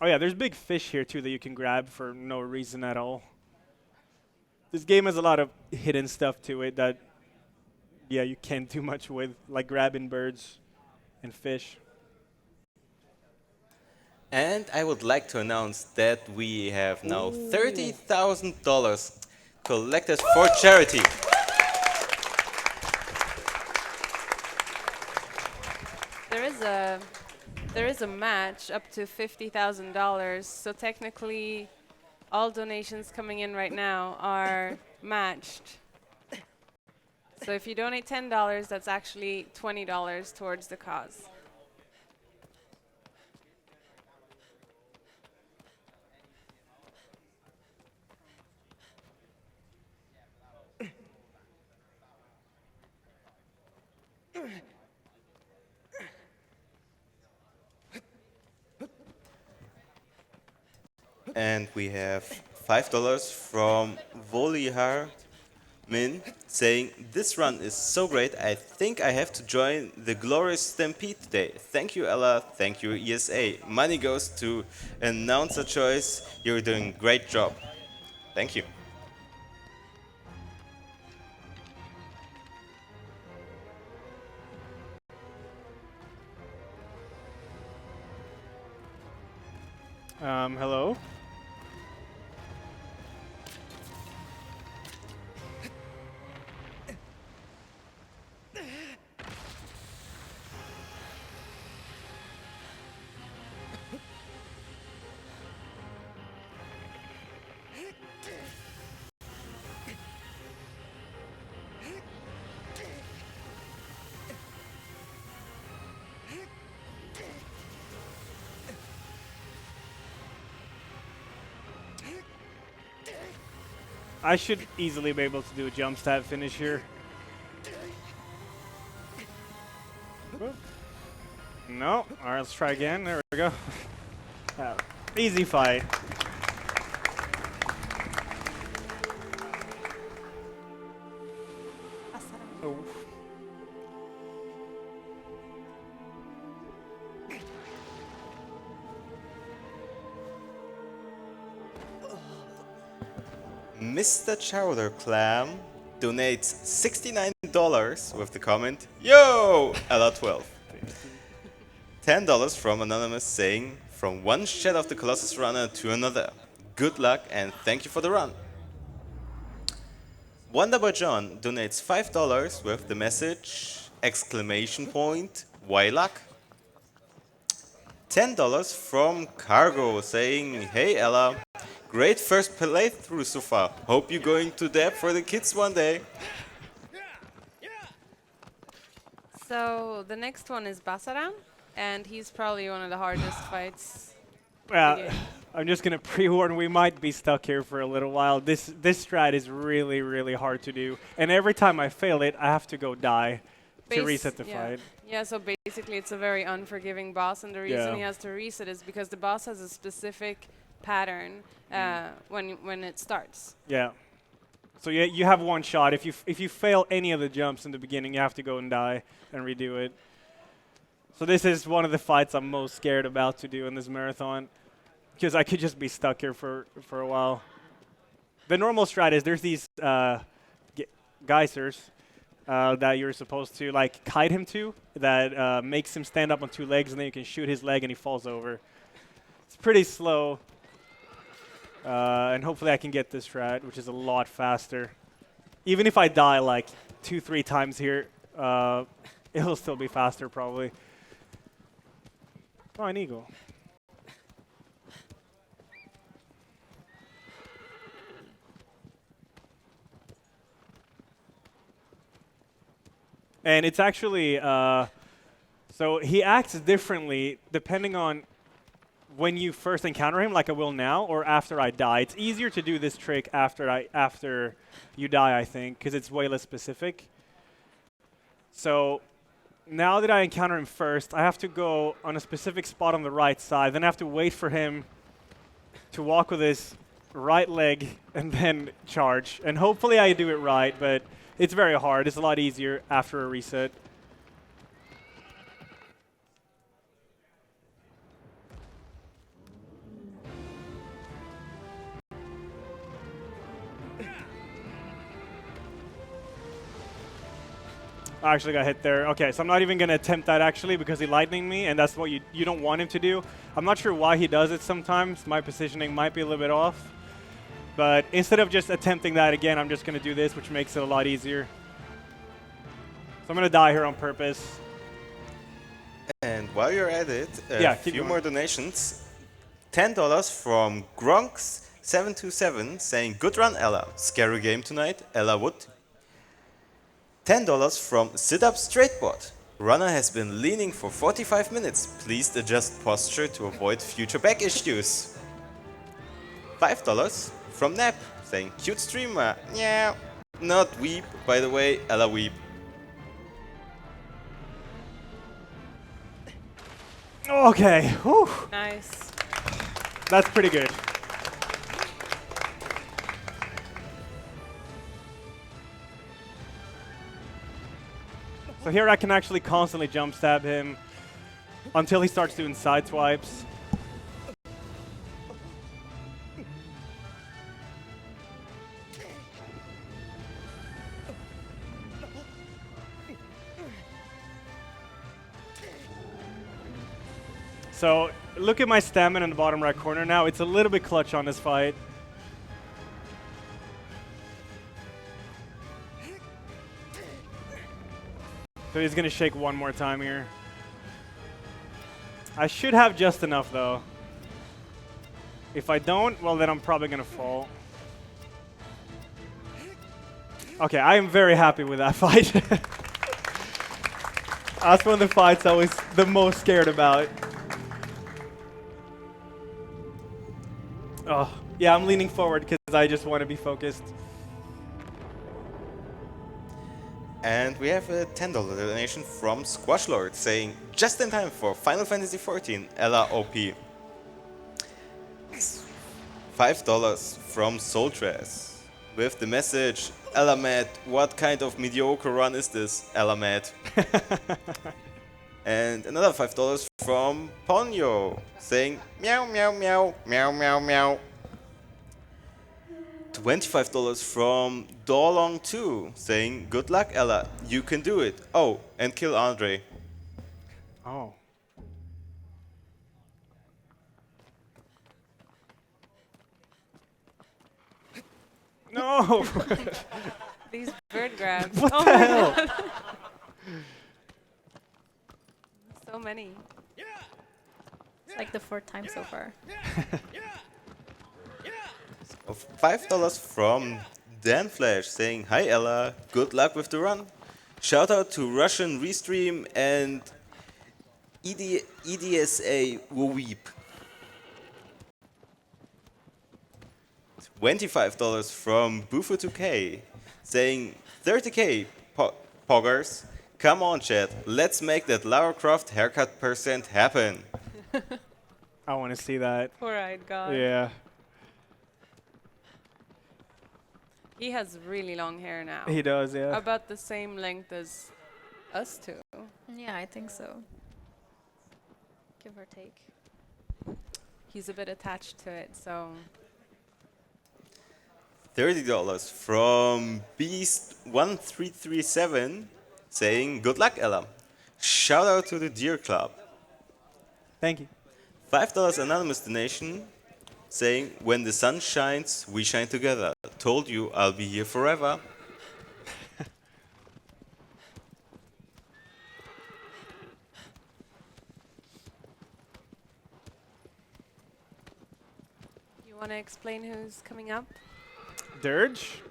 Oh yeah, there's big fish here too that you can grab for no reason at all. This game has a lot of hidden stuff to it that, yeah, you can't do much with, like grabbing birds and fish. And I would like to announce that we have now $30,000 collected for charity. There is a match up to $50,000. So technically, all donations coming in right now are matched. So if you donate $10, that's actually $20 towards the cause. And we have $5 from Volihar Min saying, this run is so great, I think I have to join the Glorious Stampede today. Thank you, Ella. Thank you, ESA. Money goes to Announcer Choice. You're doing a great job. Thank you. Hello? I should easily be able to do a jump stab finish here. No. Alright, let's try again. There we go. Easy fight. Oh. Mr. Chowder Clam donates $69 with the comment, Yo! Ella12. $10 from Anonymous saying, from one shed of the Colossus runner to another. Good luck and thank you for the run. Wonderboy John donates $5 with the message, exclamation point, why luck? $10 from Cargo saying, hey Ella, great first playthrough so far. Hope you're going to Deb for the kids one day. So the next one is Basaran, and he's probably one of the hardest fights. Well, I'm just gonna pre-warn, we might be stuck here for a little while. This strat is really, really hard to do. And every time I fail it, I have to go die to reset the fight. Yeah, so basically it's a very unforgiving boss, and the reason he has to reset is because the boss has a specific pattern when it starts. Yeah. So you have one shot. If you fail any of the jumps in the beginning, you have to go and die and redo it. So this is one of the fights I'm most scared about to do in this marathon, because I could just be stuck here for a while. The normal strat is there's these geysers that you're supposed to like kite him to that makes him stand up on two legs, and then you can shoot his leg and he falls over. It's pretty slow. And hopefully I can get this strat, which is a lot faster. Even if I die like 2-3 times here, it'll still be faster probably. Oh, an eagle. And it's actually, so he acts differently depending on when you first encounter him, like I will now, or after I die. It's easier to do this trick after you die, I think, because it's way less specific. So now that I encounter him first, I have to go on a specific spot on the right side. Then I have to wait for him to walk with his right leg and then charge. And hopefully I do it right, but it's very hard. It's a lot easier after a reset. I actually got hit there. Okay, so I'm not even going to attempt that actually because he lightninged me, and that's what you don't want him to do. I'm not sure why he does it sometimes. My positioning might be a little bit off. But instead of just attempting that again, I'm just going to do this, which makes it a lot easier. So I'm going to die here on purpose. And while you're at it, Yeah, a few going. more donations. $10 from Gronks727 saying, good run, Ella. Scary game tonight, Ella Wood. $10 from Sit Up Straightbot. Runner has been leaning for 45 minutes. Please adjust posture to avoid future back issues. $5 from Nap, saying cute streamer. Yeah, not weep, by the way, Ella weep. Okay, whew. Nice. That's pretty good. So here I can actually constantly jump stab him until he starts doing side swipes. So look at my stamina in the bottom right corner now. It's a little bit clutch on this fight. So he's gonna shake one more time here. I should have just enough though. If I don't, well then I'm probably gonna fall. Okay, I am very happy with that fight. That's one of the fights I was the most scared about. Oh, yeah, I'm leaning forward because I just want to be focused. And we have a $10 donation from Squash Lord saying, just in time for Final Fantasy XIV, Ella OP. $5 from Soultress with the message, Ella Matt, what kind of mediocre run is this, Ella Matt? And another $5 from Ponyo saying, meow, meow, meow, meow, meow, meow. $25 from Dorlong2 saying, good luck, Ella, you can do it. Oh, and kill Andre. Oh. No! These bird grabs. What Oh the my hell? God. So many. It's like the 4th time so far. $5 from Dan Flash saying, hi Ella, good luck with the run. Shout out to Russian Restream and EDSA Weep. $25 from Bufo2K saying, 30k poggers, come on chat, let's make that Lara Croft haircut percent happen. I want to see that. Poor-eyed God. Yeah. He has really long hair now. He does, yeah. About the same length as us two. Yeah, I think so. Give or take. He's a bit attached to it, so... $30 from Beast1337 saying, good luck Ella. Shout out to the Deer Club. Thank you. $5 anonymous donation saying, when the sun shines, we shine together. Told you I'll be here forever. You want to explain who's coming up? Dirge?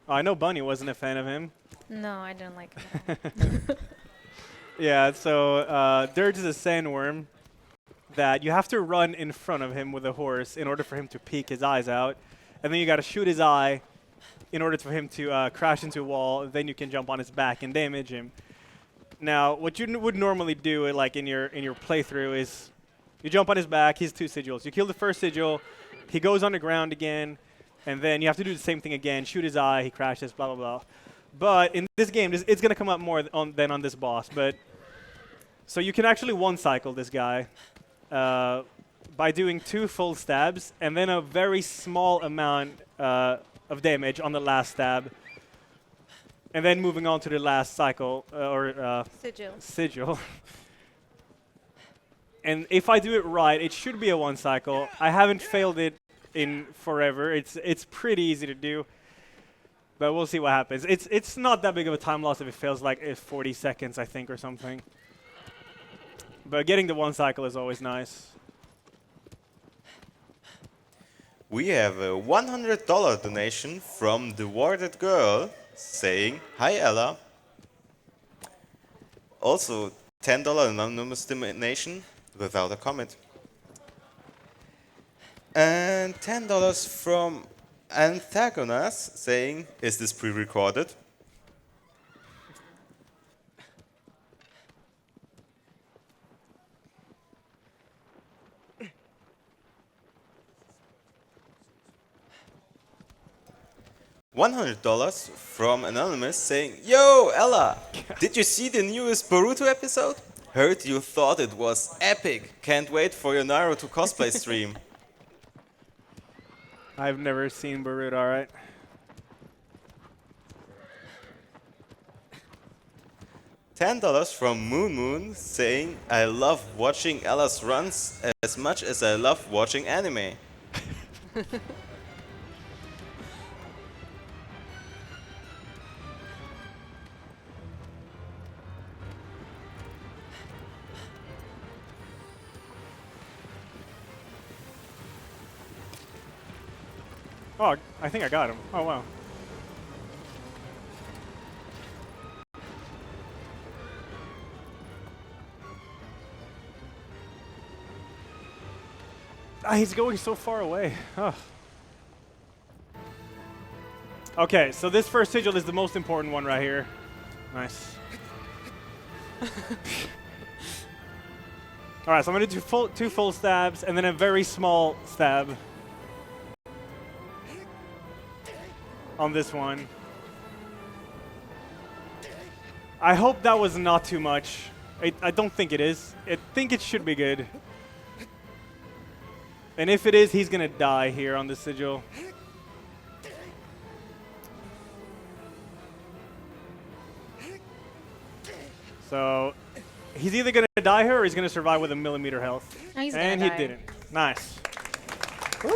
Oh, I know Bunny wasn't a fan of him. No, I don't like it at all. Yeah, so Dirge is a sandworm that you have to run in front of him with a horse in order for him to peek his eyes out. And then you got to shoot his eye in order for him to crash into a wall. Then you can jump on his back and damage him. Now, what you would normally do, like in your playthrough, is you jump on his back. He's 2 sigils. You kill the first sigil. He goes on the ground again. And then you have to do the same thing again. Shoot his eye. He crashes, blah, blah, blah. But in this game, it's going to come up more than on this boss. But so you can actually one-cycle this guy by doing 2 full stabs and then a very small amount of damage on the last stab. And then moving on to the last cycle, sigil. And if I do it right, it should be a one-cycle. I haven't failed it in forever. It's pretty easy to do. But we'll see what happens. It's not that big of a time loss if it fails like 40 seconds, I think, or something. But getting the one cycle is always nice. We have a $100 donation from the Warded Girl saying, hi Ella, Also, $10 anonymous donation without a comment. And $10 from Antagonas saying, is this pre-recorded? $100 from Anonymous saying, yo, Ella, did you see the newest Boruto episode? Heard you thought it was epic. Can't wait for your Naruto cosplay stream. I've never seen Boruto, alright. $10 from Moon Moon saying, I love watching Ella's runs as much as I love watching anime. Oh, I think I got him. Oh, wow. Ah, he's going so far away. Oh. Okay, so this first sigil is the most important one right here. Nice. Alright, so I'm going to do two full stabs and then a very small stab on this one. I hope that was not too much. I don't think it is. I think it should be good. And if it is, he's going to die here on the sigil. So he's either going to die here or he's going to survive with a millimeter health. Oh, he's and gonna he die. didn't. Nice. Woo.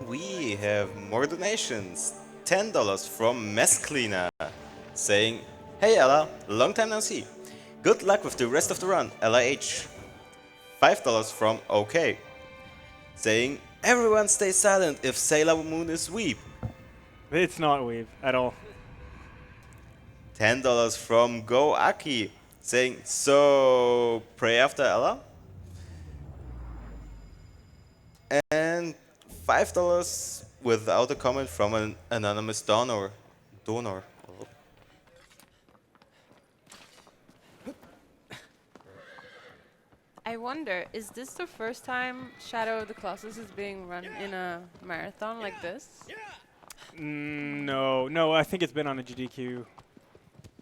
We have more donations. $10 from Mess Cleaner saying, hey Ella, long time no see. Good luck with the rest of the run, Ella H. $5 from OK saying, everyone stay silent if Sailor Moon is weep. It's not weave at all. $10 from Go Aki saying, so pray after Ella. And $5 without a comment from an anonymous donor. I wonder, is this the first time Shadow of the Colossus is being run in a marathon like this? No, I think it's been on a GDQ.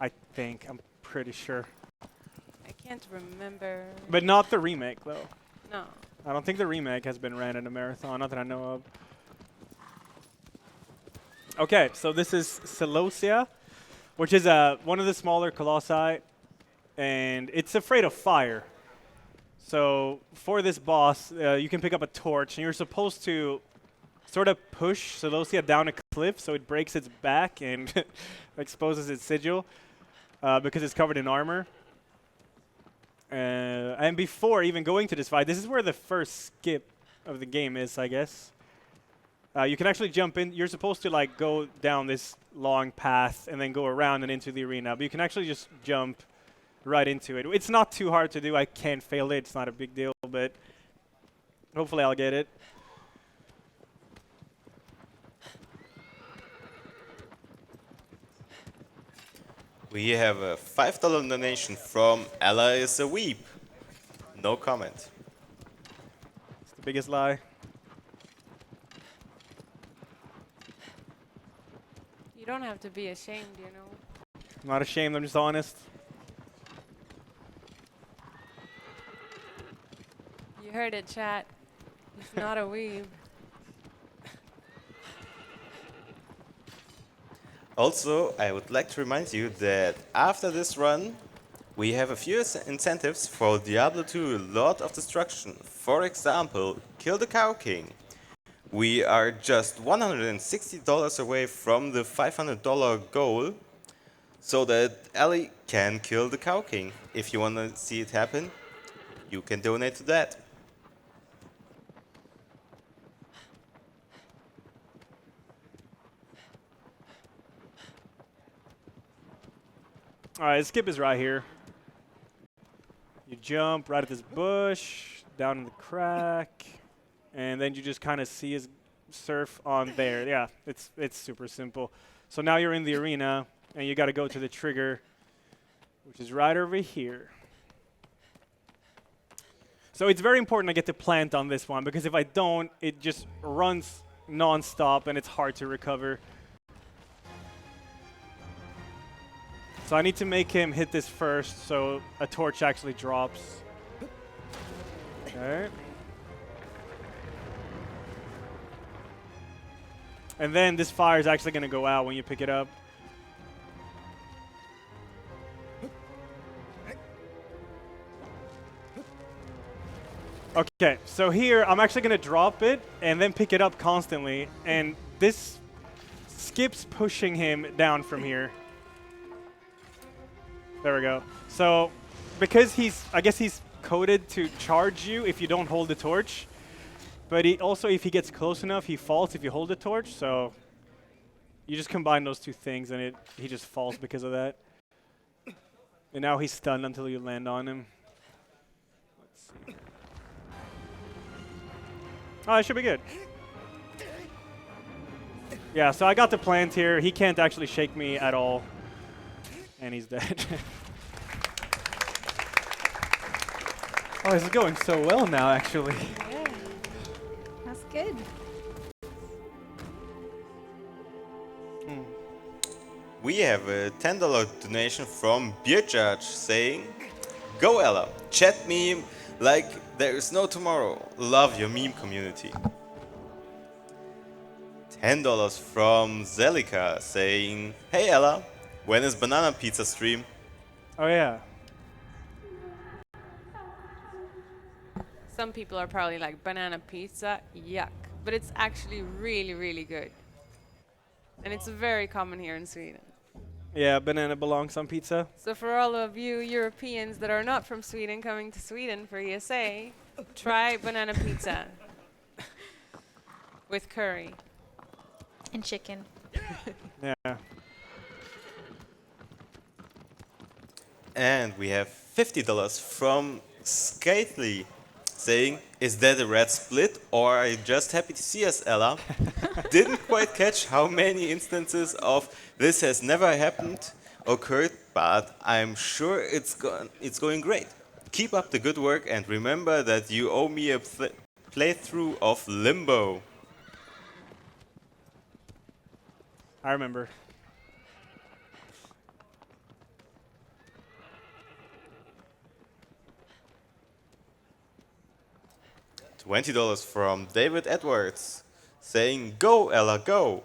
I think, I'm pretty sure. I can't remember. But not the remake, though. No. I don't think the remake has been ran in a marathon, not that I know of. Okay, so this is Celosia, which is one of the smaller colossi, and it's afraid of fire. So for this boss, you can pick up a torch, and you're supposed to sort of push Celosia down a cliff so it breaks its back and exposes its sigil because it's covered in armor. And before even going to this fight, this is where the first skip of the game is, I guess. You can actually jump in. You're supposed to like go down this long path and then go around and into the arena, but you can actually just jump right into it. It's not too hard to do. I can't fail it. It's not a big deal, but hopefully I'll get it. We have a $5 donation from Ella is a weep. No comment. It's the biggest lie. You don't have to be ashamed, you know. I'm not ashamed. I'm just honest. You heard it, chat. He's not a weeb. Also, I would like to remind you that after this run, we have a few incentives for Diablo 2 Lord of Destruction. For example, kill the Cow King. We are just $160 away from the $500 goal. so that Ellie can kill the Cow King. If you want to see it happen, you can donate to that. All right, skip is right here. You jump right at this bush, down in the crack, and then you just kind of see his surf on there. Yeah, it's super simple. So now you're in the arena, and you got to go to the trigger, which is right over here. So it's very important I get to plant on this one, because if I don't, it just runs non-stop, and it's hard to recover. So I need to make him hit this first, so a torch actually drops. Okay. And then this fire is actually going to go out when you pick it up. Okay, so here I'm actually going to drop it and then pick it up constantly. And this skips pushing him down from here. There we go. So because I guess he's coded to charge you if you don't hold the torch. But he also, if he gets close enough, he falls if you hold the torch. So you just combine those two things and he just falls because of that. And now he's stunned until you land on him. Let's see. Oh, it should be good. Yeah, so I got the plant here. He can't actually shake me at all. And he's dead. Oh, this is going so well now, actually. Yeah. That's good. We have a $10 donation from Beer Judge saying, "Go Ella, chat meme like there is no tomorrow. Love your meme community." $10 from Zelika saying, "Hey Ella, when is banana pizza stream?" Oh, yeah. Some people are probably like, banana pizza, yuck. But it's actually really, really good. And it's very common here in Sweden. Yeah, banana belongs on pizza. So for all of you Europeans that are not from Sweden coming to Sweden for ESA, try banana pizza with curry. And chicken. Yeah. And we have $50 from Skately saying, "Is that a red split or are you just happy to see us, Ella? Didn't quite catch how many instances of this has never happened occurred, but I'm sure it's going great. Keep up the good work and remember that you owe me a playthrough of Limbo." I remember. $20 from David Edwards saying, "Go Ella, go."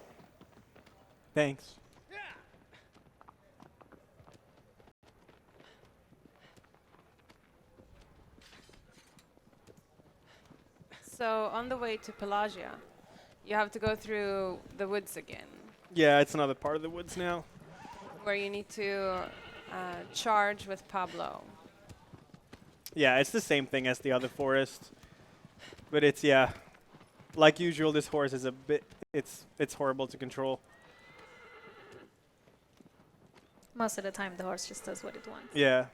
Thanks. So on the way to Pelagia, you have to go through the woods again, Yeah, it's another part of the woods now. where you need to charge with Pablo. Yeah, it's the same thing as the other forest. But it's, yeah, like usual, this horse is a bit, it's horrible to control. Most of the time, the horse just does what it wants. Yeah.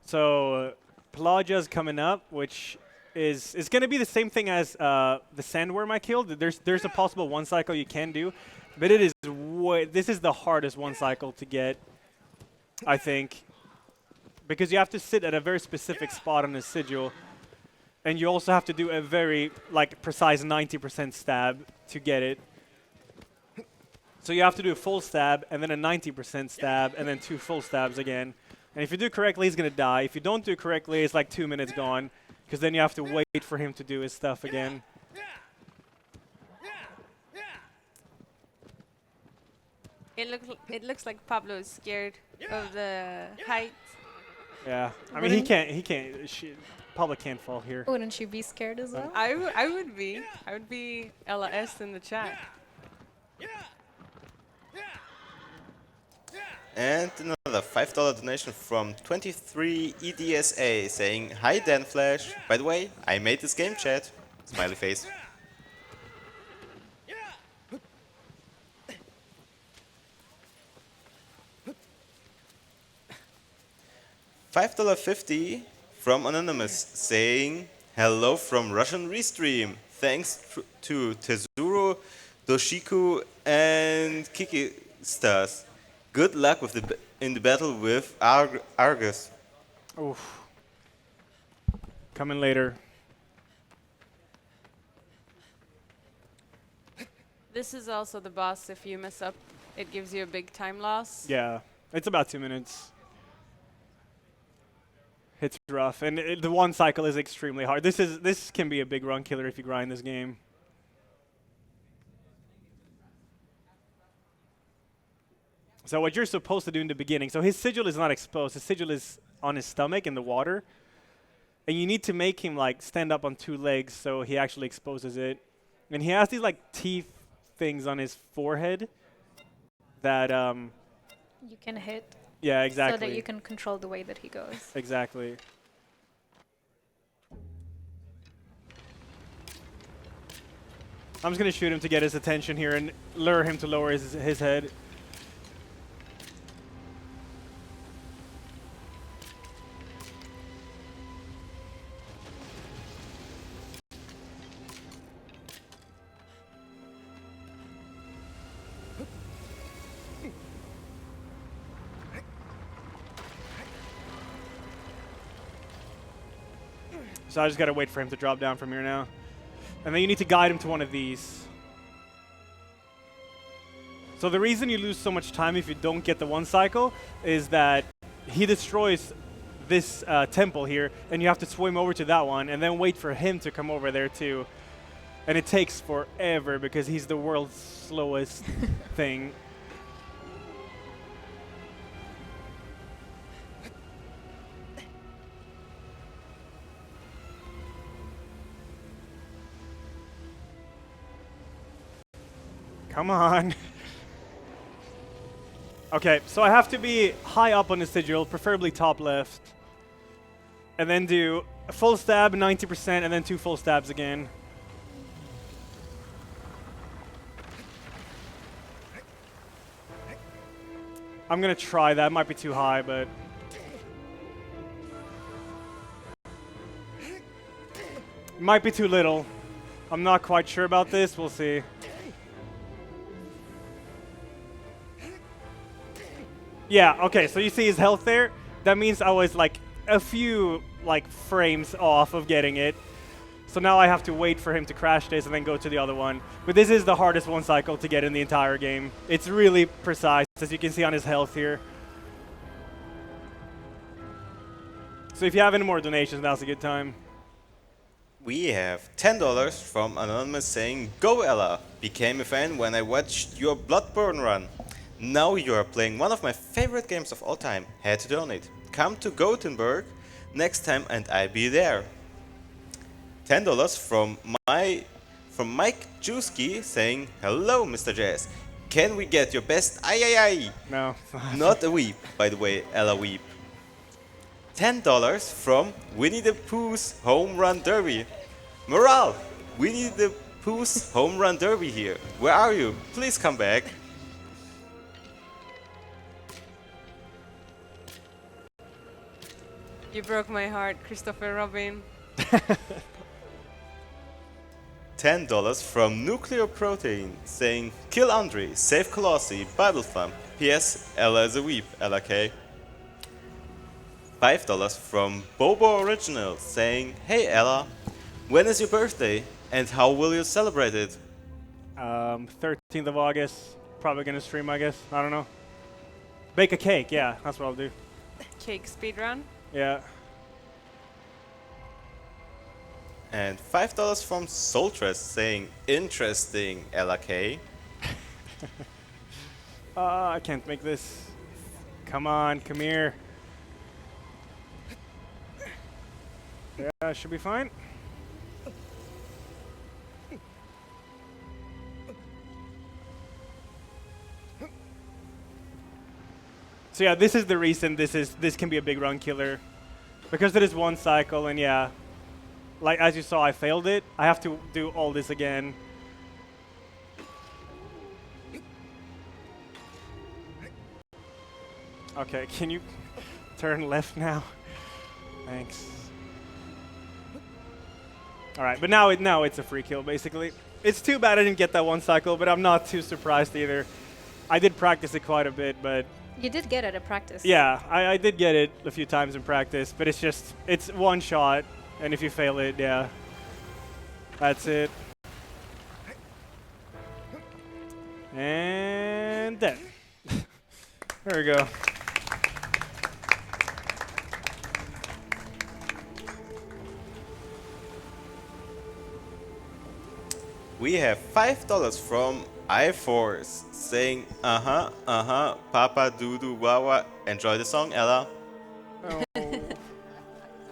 So, Pelagia's coming up, which is going to be the same thing as the sandworm I killed. There's a possible one cycle you can do, but it is this is the hardest one cycle to get, I think, because you have to sit at a very specific spot on the sigil, and you also have to do a very precise 90% stab to get it. So you have to do a full stab and then a 90% stab and then 2 full stabs again. And if you do correctly, he's going to die. If you don't do correctly, it's like 2 minutes gone, because then you have to wait for him to do his stuff again. It looks like Pablo is scared of the height. Yeah. I mean, he can't. Public can't fall here. Wouldn't you be scared as well? I would be. I would be Ella S in the chat. And another $5 donation from 23 EDSA saying, "Hi Dan Flash. By the way, I made this game chat." Smiley face. $5.50 from Anonymous saying, "Hello from Russian Restream. Thanks to Tezuro, Doshiku, and Kiki Stars. Good luck with in the battle with Argus." Oof. Coming later. This is also the boss. If you mess up, it gives you a big time loss. Yeah. It's about 2 minutes. It's rough, and the one cycle is extremely hard. This can be a big run killer if you grind this game. So what you're supposed to do in the beginning, so his sigil is not exposed. His sigil is on his stomach in the water, and you need to make him like stand up on 2 legs so he actually exposes it. And he has these like teeth things on his forehead that You can hit. yeah, exactly. So that you can control the way that he goes. Exactly. I'm just going to shoot him to get his attention here and lure him to lower his head. So I just got to wait for him to drop down from here now. And then you need to guide him to one of these. So the reason you lose so much time if you don't get the one cycle is that he destroys this temple here, and you have to swim over to that one and then wait for him to come over there too. And it takes forever because he's the world's slowest thing. Come on. Okay, so I have to be high up on the sigil, preferably top left. And then do a full stab, 90%, and then 2 full stabs again. I'm gonna try that. Might be too high, but... might be too little. I'm not quite sure about this. We'll see. Yeah, okay, so you see his health there? That means I was like a few frames off of getting it. So now I have to wait for him to crash this and then go to the other one. But this is the hardest one cycle to get in the entire game. It's really precise, as you can see on his health here. So if you have any more donations, now's a good time. We have $10 from Anonymous saying, "Go Ella! Became a fan when I watched your Bloodborne run. Now you are playing one of my favorite games of all time. Had to donate. Come to Gothenburg next time and I'll be there." $10 from Mike Juski saying, "Hello Mr. Jazz. Can we get your best ay? No. Not a weep, by the way, Ella weep." $10 from Winnie the Pooh's Home Run Derby. Morale! Winnie the Pooh's Home Run Derby here. Where are you? Please come back. You broke my heart, Christopher Robin. $10 from Nuclear Protein saying, "Kill Andre, save Colossi, Bible thumb. P.S. Ella is a weep, Ella K." $5 from Bobo Original saying, "Hey Ella, when is your birthday and how will you celebrate it?" 13th of August. Probably gonna stream, I guess. I don't know. Bake a cake, yeah, that's what I'll do. Cake speedrun. Yeah. And $5 from Soultress saying, "Interesting, Ella K." I can't make this. Come on, come here. Should be fine. So yeah, this is the reason this can be a big run killer. Because it is one cycle, and yeah, like as you saw, I failed it. I have to do all this again. Okay, can you turn left now? Thanks. All right, but now it's a free kill, basically. It's too bad I didn't get that one cycle, but I'm not too surprised either. I did practice it quite a bit, but... You did get it at practice. Yeah, I did get it a few times in practice, but it's one shot, and if you fail it, yeah, that's it. And dead. There we go. We have $5 from iForce saying, Papa Doodoo Wawa. Enjoy the song, Ella. Oh.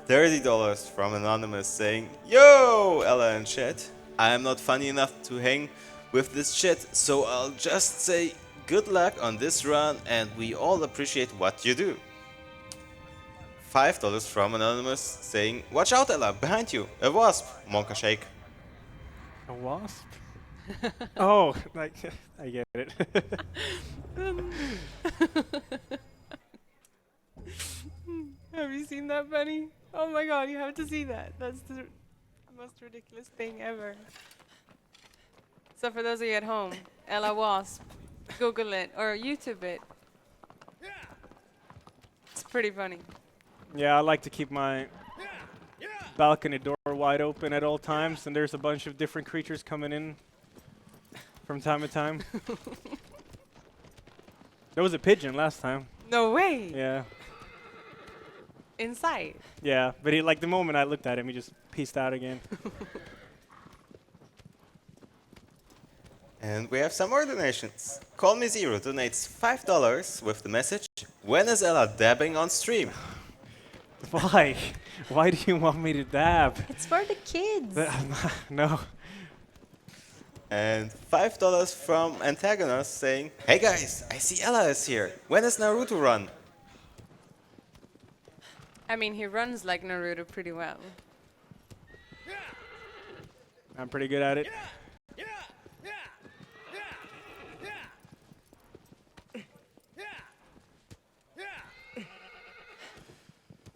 $30 from Anonymous saying, Yo, Ella and chat. I am not funny enough to hang with this shit, so I'll just say good luck on this run and we all appreciate what you do. $5 from Anonymous saying, Watch out, Ella, behind you, a wasp, Monka Shake. A wasp? Oh, like, I get it. Have you seen that, Bunny? Oh my god, you have to see that. That's the most ridiculous thing ever. So for those of you at home, Ella Wasp, Google it or YouTube it. It's pretty funny. Yeah, I like to keep my balcony door wide open at all times, and there's a bunch of different creatures coming in from time to time. There was a pigeon last time. No way! Yeah. Inside. Yeah, but he, like, the moment I looked at him, he just peaced out again. And we have some more donations. Call Me Zero donates $5 with the message, When is Ella dabbing on stream? Why? Why do you want me to dab? It's for the kids. No. And $5 from Antagonist saying, Hey guys, I see Ella is here. When is Naruto run? I mean, he runs like Naruto pretty well. I'm pretty good at it.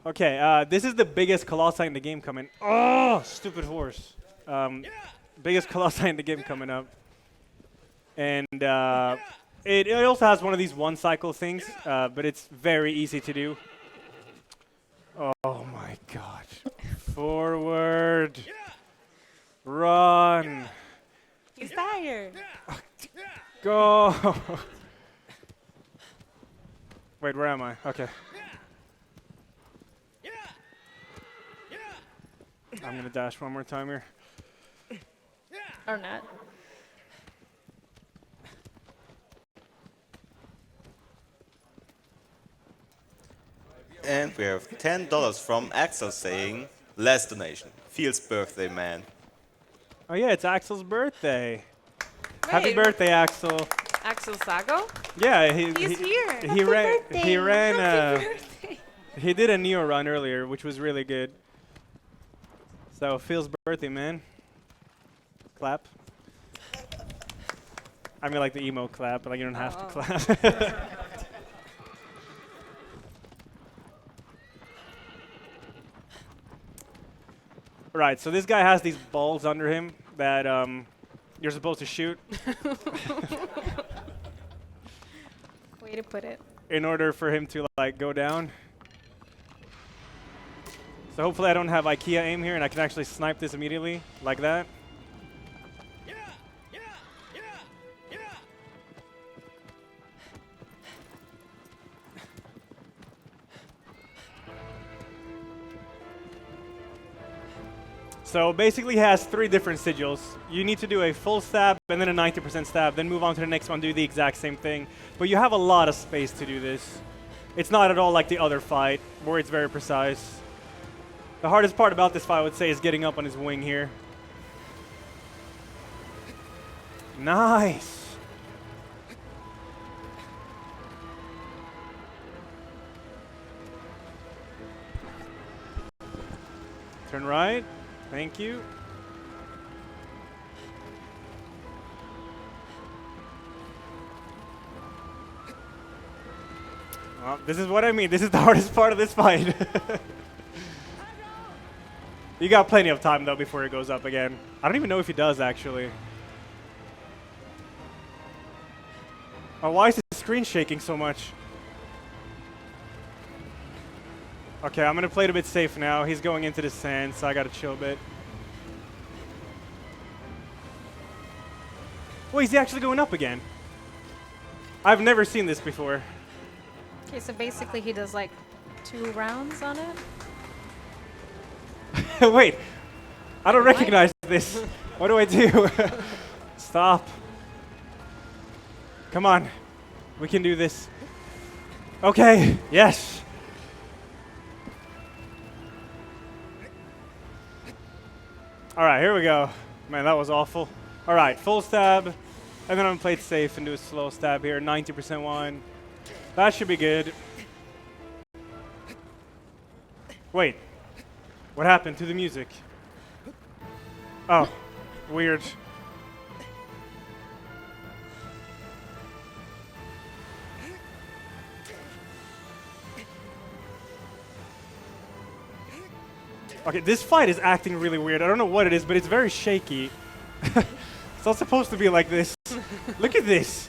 Okay, this is the biggest Colossi in the game coming. Oh, stupid horse. Biggest Colossi in the game coming up. And it also has one of these one cycle things, but it's very easy to do. Oh my god. Forward. Run. He's tired. Go. Wait, where am I? Okay. I'm gonna dash one more time here. Or not. And we have $10 from Axel saying, Last donation. Feels birthday, man. Oh yeah, it's Axel's birthday. Happy Wait. birthday, Axel. Axel Sago? Yeah, He's here. he ran. He ran. Happy birthday. He did a Neo run earlier, which was really good. So Phil's birthday, man. Clap. I mean, like the emo clap, but like you don't have to clap. Right. So this guy has these balls under him that you're supposed to shoot. Way to put it. In order for him to like go down. So hopefully I don't have IKEA aim here and I can actually snipe this immediately like that. So basically he has 3 different sigils. You need to do a full stab and then a 90% stab, then move on to the next one, do the exact same thing. But you have a lot of space to do this. It's not at all like the other fight, where it's very precise. The hardest part about this fight, I would say, is getting up on his wing here. Nice. Turn right. Thank you. Well, this is what I mean. This is the hardest part of this fight. You got plenty of time, though, before it goes up again. I don't even know if he does, actually. Oh, why is the screen shaking so much? Okay, I'm going to play it a bit safe now. He's going into the sand, so I got to chill a bit. Wait, is he actually going up again? I've never seen this before. Okay, so basically he does like 2 rounds on it. Wait, I don't recognize this. What do I do? Stop. Come on. We can do this. Okay, yes. All right, here we go. Man, that was awful. All right, full stab. And then I'm going to play it safe and do a slow stab here. 90% one. That should be good. Wait. What happened to the music? Oh, weird. Okay, this fight is acting really weird. I don't know what it is, but it's very shaky. It's not supposed to be like this. Look at this.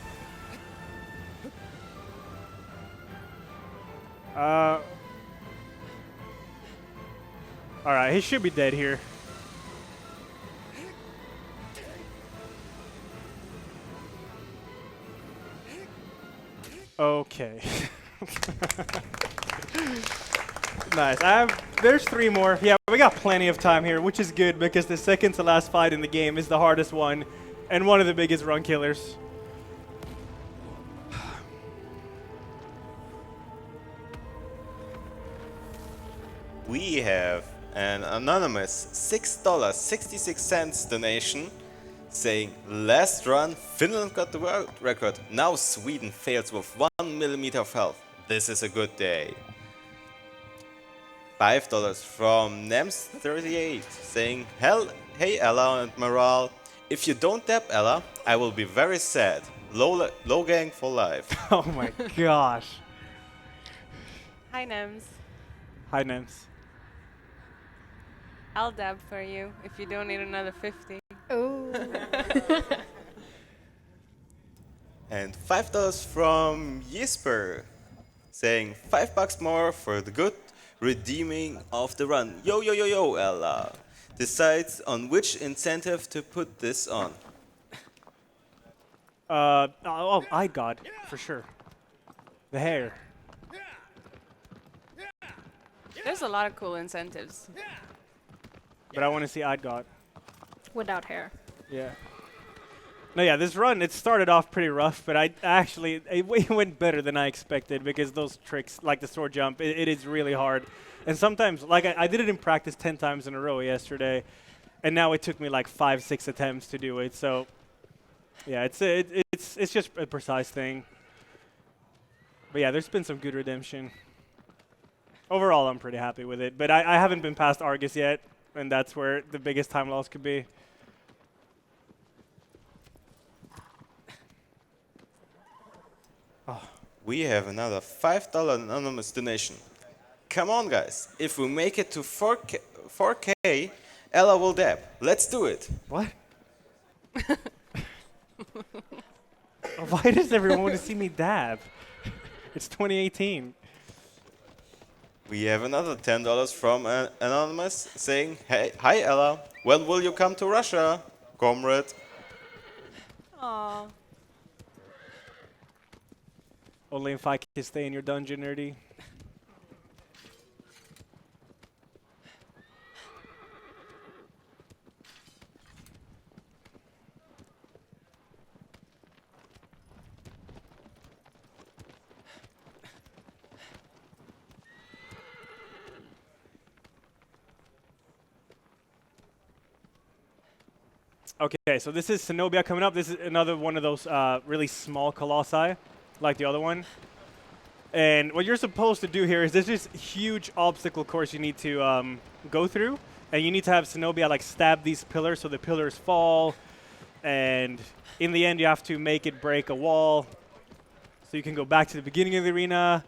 Alright, he should be dead here. Okay. Nice. There's 3 more. Yeah, we got plenty of time here, which is good because the second to last fight in the game is the hardest one and one of the biggest run killers. We have an anonymous $6.66 donation saying, last run, Finland got the world record. Now Sweden fails with 1 millimeter of health. This is a good day. $5 from Nems38 saying, hey Ella and Morale, if you don't tap Ella, I will be very sad. Low gang for life. Oh my gosh. Hi, Nems. Hi, Nems. I'll dab for you if you don't need another 50. Oh. And $5 from Jesper saying $5 more for the good redeeming of the run. Yo, yo, yo, yo, Ella. Decides on which incentive to put this on. I got for sure. The hair. There's a lot of cool incentives. But I want to see Idgod. Without hair. Yeah. No, yeah, this run, it started off pretty rough, but it went better than I expected because those tricks, like the sword jump, it is really hard. And sometimes, like I did it in practice 10 times in a row yesterday, and now it took me like 5-6 attempts to do it. So, yeah, it's just a precise thing. But yeah, there's been some good redemption. Overall, I'm pretty happy with it, but I haven't been past Argus yet. And that's where the biggest time loss could be. Oh. We have another $5 anonymous donation. Come on, guys. If we make it to 4K, Ella will dab. Let's do it. What? Why does everyone want to see me dab? It's 2018. We have another $10 from an anonymous saying, hey, hi Ella, when will you come to Russia, comrade? Aww. Only if I can stay in your dungeon, nerdy. Okay, so this is Cenobia coming up. This is another one of those really small colossi, like the other one. And what you're supposed to do here is there's this huge obstacle course you need to go through. And you need to have Cenobia like stab these pillars so the pillars fall. And in the end, you have to make it break a wall. So you can go back to the beginning of the arena,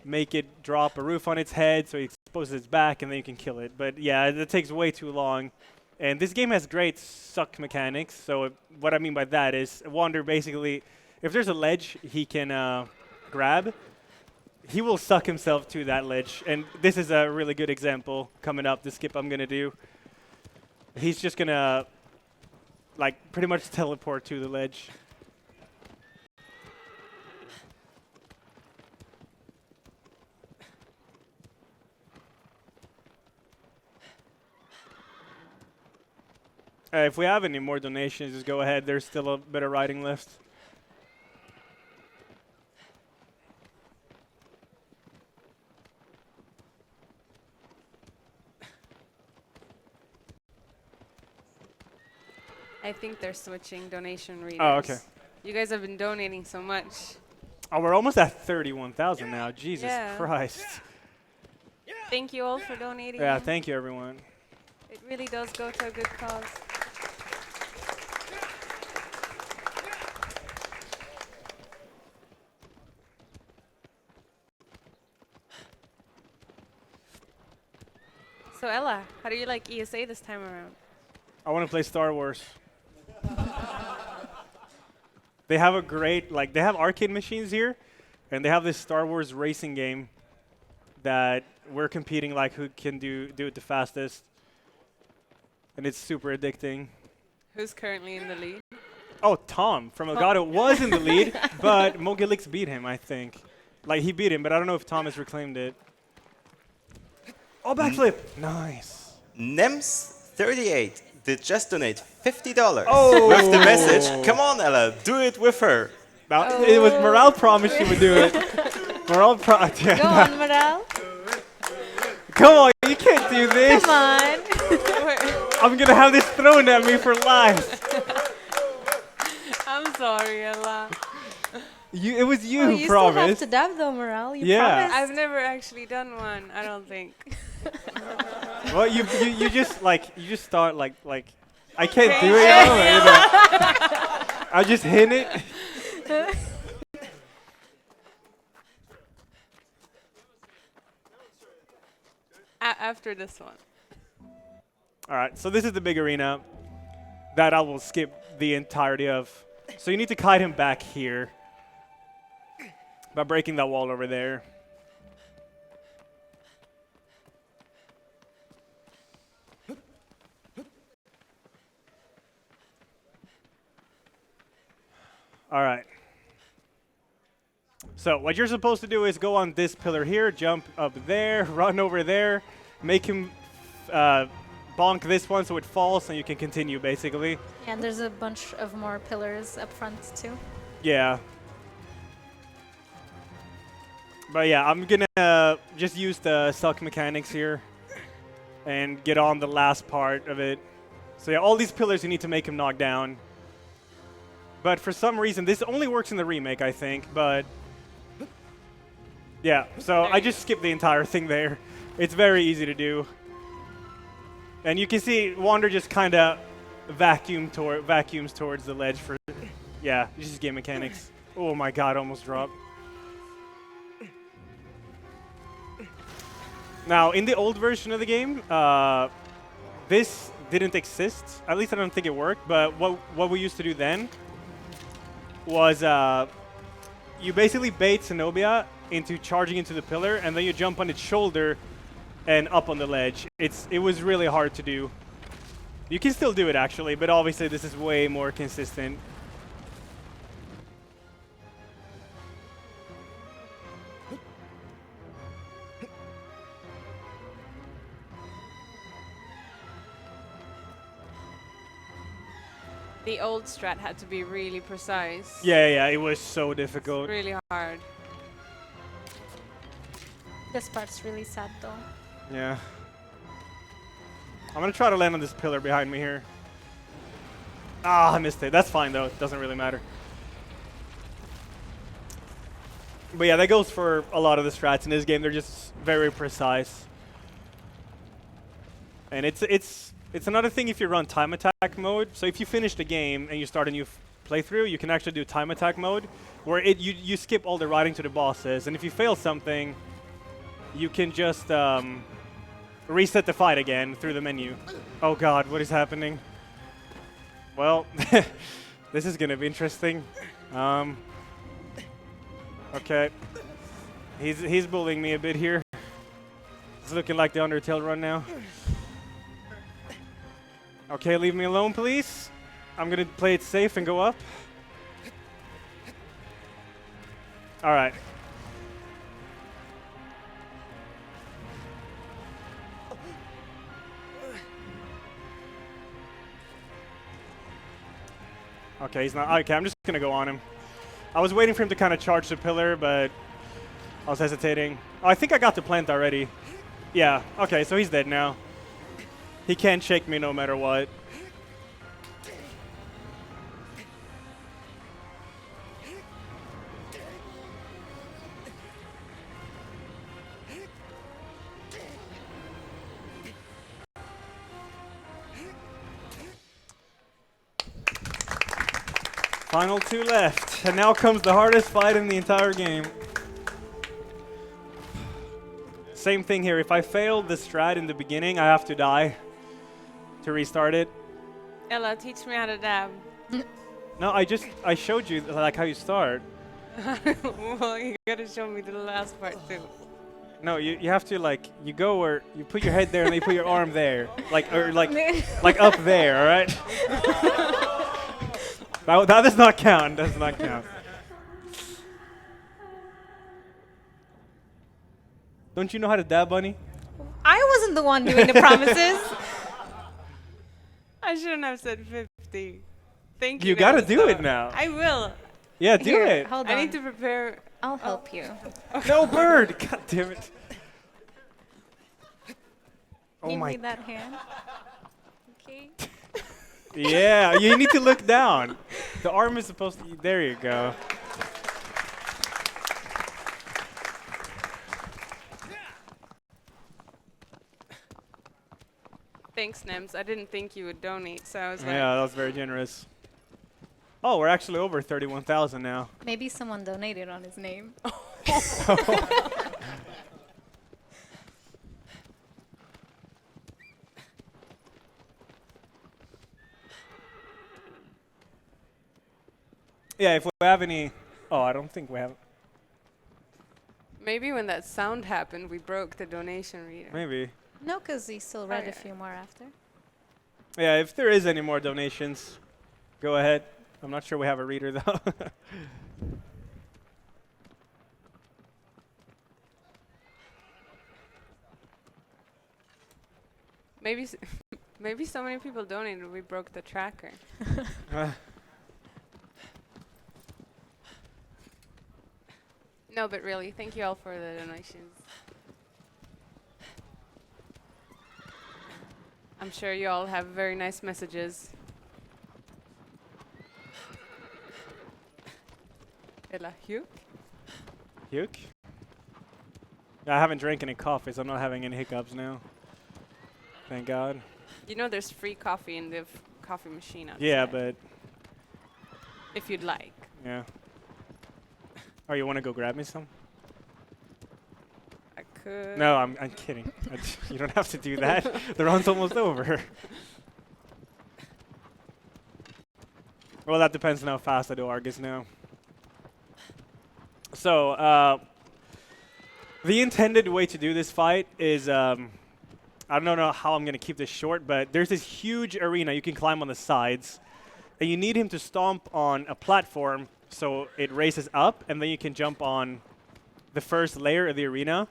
make it drop a roof on its head so it exposes its back, and then you can kill it. But yeah, it takes way too long. And this game has great suck mechanics. So what I mean by that is Wander basically, if there's a ledge he can grab, he will suck himself to that ledge. And this is a really good example coming up, the skip I'm going to do. He's just going to like pretty much teleport to the ledge. If we have any more donations, just go ahead. There's still a bit of riding left. I think they're switching donation readers. Oh, okay. You guys have been donating so much. Oh, we're almost at 31,000 now. Jesus Yeah. Christ. Thank you all for donating. Yeah, thank you, everyone. It really does go to a good cause. So Ella, how do you like ESA this time around? I want to play Star Wars. They have a great, like, they have arcade machines here, and they have this Star Wars racing game that we're competing, like, who can do it the fastest. And it's super addicting. Who's currently in the lead? Oh, Tom from Elgato was in the lead, but Mogilix beat him, I think. Like, he beat him, but I don't know if Thomas reclaimed it. Oh, backflip! Nice. Nems38 did just donate $50 Oh. with the message, come on Ella, do it with her. Now, it was Morale promised she would do it. Morale Go on, Morale. Come on, you can't do this. Come on. I'm gonna have this thrown at me for life. I'm sorry, Ella. It was you Oh, who you still have promised. to dab though, Morale. You Yeah. promised. I've never actually done one, I don't think. Well, you just start like I can't do it. I just hit it. After this one. All right, so this is the big arena that I will skip the entirety of. So you need to kite him back here by breaking that wall over there. All right. So what you're supposed to do is go on this pillar here, jump up there, run over there, make him bonk this one so it falls, and you can continue basically. Yeah, and there's a bunch of more pillars up front too. Yeah. But yeah, I'm gonna just use the suck mechanics here and get on the last part of it. So yeah, all these pillars you need to make him knock down. But for some reason, this only works in the remake, I think, but yeah, so I just skipped the entire thing there. It's very easy to do. And you can see Wander just kind of vacuums towards the ledge for, yeah, it's just game mechanics. Oh my god, almost dropped. Now, in the old version of the game, this didn't exist. At least I don't think it worked, but what we used to do then was you basically bait Cenobia into charging into the pillar, and then you jump on its shoulder and up on the ledge. It was really hard to do. You can still do it actually, but obviously this is way more consistent. The old strat had to be really precise. Yeah, it was so difficult. Really hard. This part's really sad though. Yeah. I'm gonna try to land on this pillar behind me here. Ah, I missed it. That's fine, though. It doesn't really matter. But yeah, that goes for a lot of the strats in this game. They're just very precise. And it's another thing if you run time attack mode. So if you finish the game and you start a new playthrough, you can actually do time attack mode, where you skip all the riding to the bosses. And if you fail something, you can just reset the fight again through the menu. Oh god, what is happening? Well, this is gonna be interesting. Okay, he's bullying me a bit here. It's looking like the Undertale run now. Okay, leave me alone, please. I'm gonna play it safe and go up. All right. Okay, he's not. Okay, I'm just gonna go on him. I was waiting for him to kind of charge the pillar, but I was hesitating. Oh, I think I got the plant already. Yeah, okay, so he's dead now. He can't shake me no matter what. Final 2 left, and now comes the hardest fight in the entire game. Same thing here. If I fail the strat in the beginning, I have to die to restart it. Ella, teach me how to dab. No, I showed you like how you start. Well, you gotta show me the last part too. No, you have to like you go where you put your head there and then you put your arm there, like up there. All right. That does not count. Does not count. Don't you know how to dab, Bunny? I wasn't the one doing the promises. I shouldn't have said 50. Thank you. You gotta do it now. I will. Yeah, do Here, it. Hold on. I need to prepare. I'll help you. No bird. God damn it. Oh Give my. me that hand. Okay. Yeah, you need to look down. The arm is supposed to. There you go. Thanks, Nems. I didn't think you would donate, so I was like, Yeah, that was very generous. Oh, we're actually over 31,000 now. Maybe someone donated on his name. Yeah, if we have any. Oh, I don't think we have. maybe when that sound happened, we broke the donation reader. Maybe. No, because he still read a Okay. few more after. Yeah, if there is any more donations, go ahead. I'm not sure we have a reader though. Maybe, maybe so many people donated, we broke the tracker. No, but really, thank you all for the donations. I'm sure you all have very nice messages. Elajjaz? Puke? Yeah, I haven't drank any coffee, so I'm not having any hiccups now. Thank God. You know there's free coffee in the coffee machine outside. Yeah, but if you'd like. yeah. Oh, you want to go grab me some? I could. No, I'm kidding. You don't have to do that. The run's almost over. Well, that depends on how fast I do Argus now. So, the intended way to do this fight is, I don't know how I'm going to keep this short, but there's this huge arena you can climb on the sides, and you need him to stomp on a platform so it races up, and then you can jump on the first layer of the arena.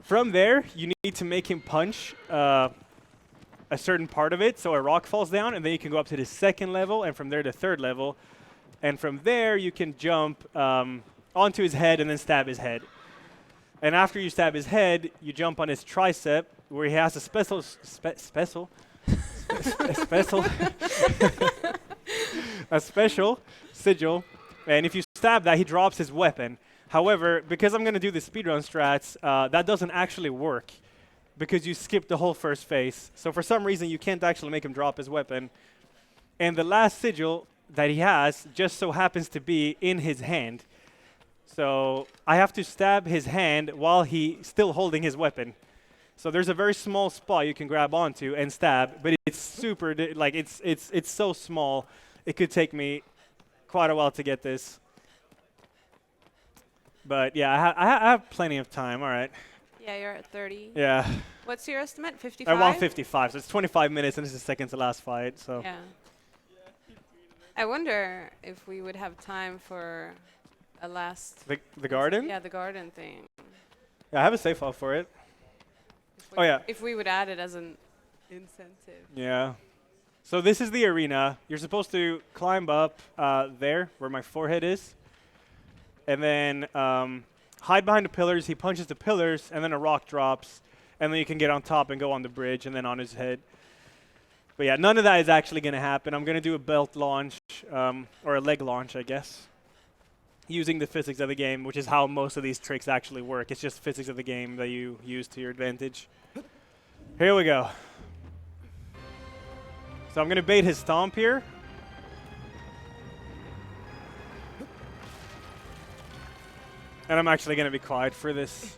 From there, you need to make him punch a certain part of it, so a rock falls down, and then you can go up to the second level, and from there the third level. And from there, you can jump onto his head and then stab his head. And after you stab his head, you jump on his tricep, where he has a special a special sigil, and if you stab that, he drops his weapon. However, because I'm going to do the speedrun strats, that doesn't actually work because you skip the whole first phase. So for some reason, you can't actually make him drop his weapon. And the last sigil that he has just so happens to be in his hand. So I have to stab his hand while he's still holding his weapon. So there's a very small spot you can grab onto and stab, but it's super, like it's so small, it could take me quite a while to get this. But yeah, I have plenty of time, all right. Yeah, you're at 30. Yeah. What's your estimate? 55? I want 55, so it's 25 minutes and this is the second to last fight, so. Yeah. I wonder if we would have time for a last... The garden? Yeah, the garden thing. Yeah, I have a save file for it. Oh yeah. If we would add it as an incentive. Yeah. So this is the arena. You're supposed to climb up there where my forehead is. And then hide behind the pillars. He punches the pillars, and then a rock drops. And then you can get on top and go on the bridge and then on his head. But yeah, none of that is actually going to happen. I'm going to do a belt launch, or a leg launch, I guess, using the physics of the game, which is how most of these tricks actually work. It's just physics of the game that you use to your advantage. Here we go. So I'm going to bait his stomp here. And I'm actually going to be quiet for this.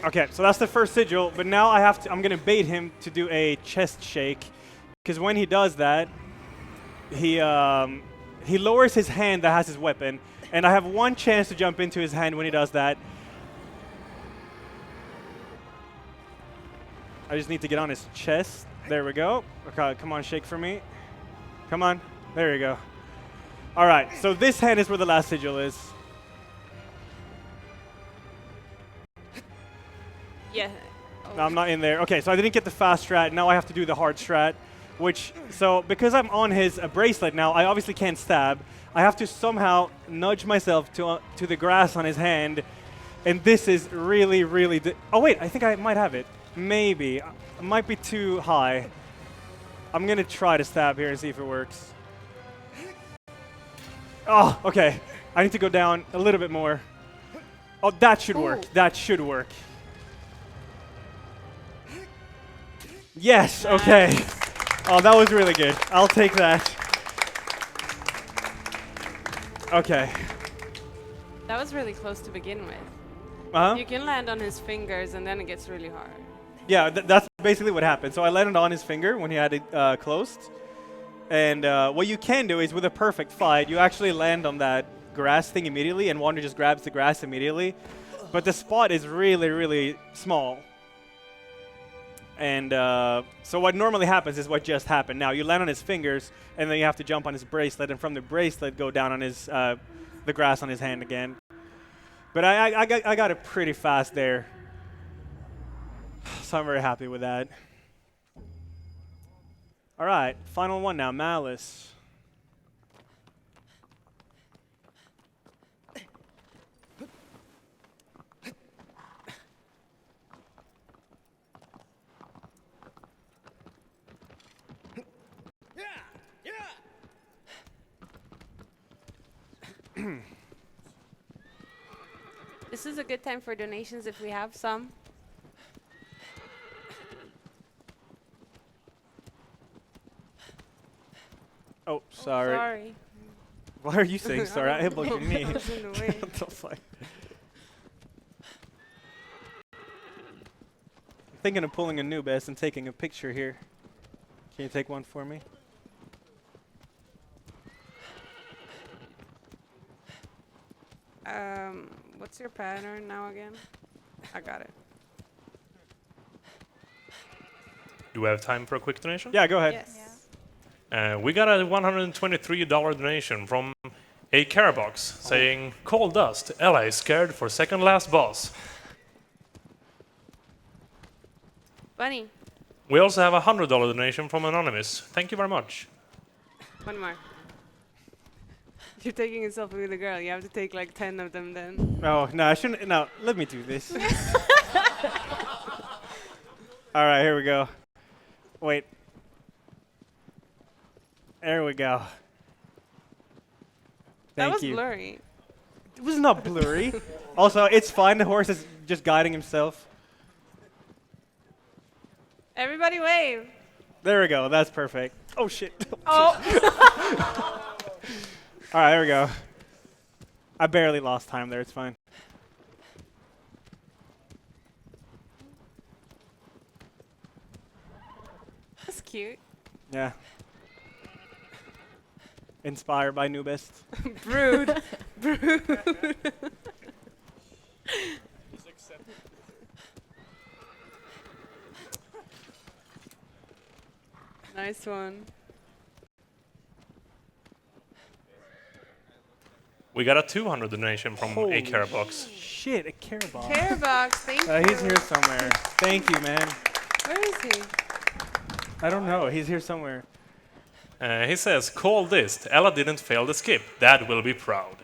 Okay, so that's the first sigil, but now I'm going to bait him to do a chest shake, because when he does that, he lowers his hand that has his weapon, and I have one chance to jump into his hand when he does that. I just need to get on his chest. There we go. Okay, come on, shake for me. Come on. There you go. All right, so this hand is where the last sigil is. Yeah. No, I'm not in there. Okay, so I didn't get the fast strat. Now I have to do the hard strat, so because I'm on his bracelet now, I obviously can't stab. I have to somehow nudge myself to the grass on his hand, and this is really, really... oh, wait, I think I might have it. Maybe. It might be too high. I'm going to try to stab here and see if it works. Oh, okay. I need to go down a little bit more. Oh, that should work. That should work. Yes, okay. Oh, that was really good. I'll take that. Okay. That was really close to begin with. Uh-huh. You can land on his fingers and then it gets really hard. Yeah, that's basically what happened. So I landed on his finger when he had it closed. And what you can do is with a perfect fight, you actually land on that grass thing immediately, and Wander just grabs the grass immediately. But the spot is really, really small. And so what normally happens is what just happened. Now you land on his fingers, and then you have to jump on his bracelet, and from the bracelet go down on his the grass on his hand again. But I got it pretty fast there, so I'm very happy with that. All right, final one now, Malice. This is a good time for donations if we have some. Oh, sorry. Sorry. Why are you saying sorry? I hit your knee. I was in the way. What the fuck? I'm thinking of pulling a Nubes and taking a picture here. Can you take one for me? What's your pattern now again? I got it. Do we have time for a quick donation? Yeah, go ahead. Yes. We got a $123 donation from a Carabox saying, "Coal dust, LA scared for second last boss." Bunny. We also have a $100 donation from Anonymous. Thank you very much. One more. You're taking a selfie with a girl. You have to take like 10 of them then. Oh, no, I shouldn't. No, let me do this. All right, here we go. Wait. There we go. That Thank was you. blurry. It was not blurry. Also, it's fine. The horse is just guiding himself. Everybody wave. There we go. That's perfect. Oh, shit. Oh. All right, there we go. I barely lost time there. It's fine. That's cute. Yeah. Inspired by Nubist. Brood. Brood. Nice one. We got a $200 donation from a care box. Shit, a care box. Care box, thank you. He's here somewhere. Thank you, man. Where is he? I don't know. He's here somewhere. He says, call this. Ella didn't fail the skip. Dad will be proud.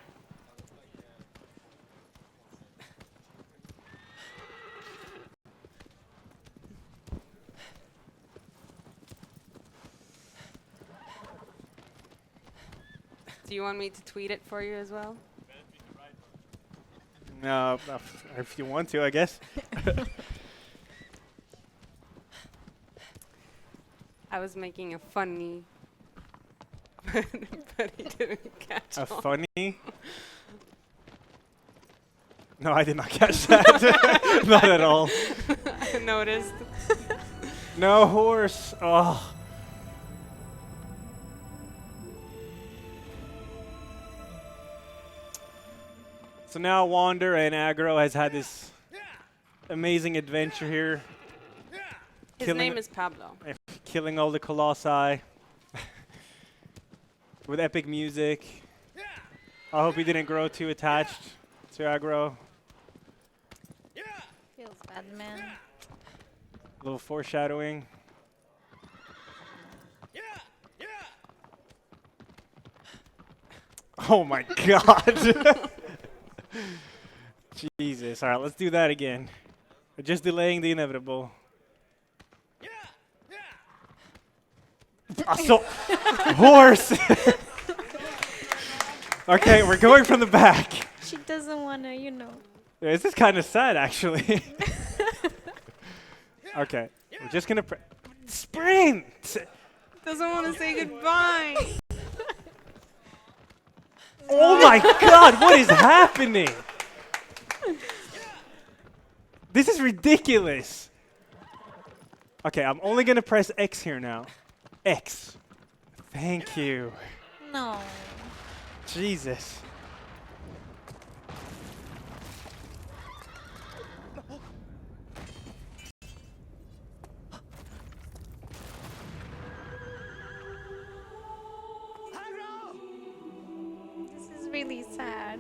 Do you want me to tweet it for you as well? No, if you want to, I guess. I was making a funny, but he didn't catch A on. funny? No, I did not catch that. Not at all. I noticed. No horse. Oh. So now Wander and Aggro has had this amazing adventure here. His name is Pablo. Killing all the Colossi. With epic music. I hope he didn't grow too attached to Aggro. Feels bad, man. A little foreshadowing. Oh my god. Jesus. All right, let's do that again. We're just delaying the inevitable. So, horse. Okay, we're going from the back. She doesn't wanna, you know. Yeah, this is kind of sad, actually. Okay, we're just gonna sprint. Doesn't want to say goodbye. Oh my god, what is happening? This is ridiculous. Okay, I'm only gonna press X here now. X. Thank you. No. Jesus. This is really sad.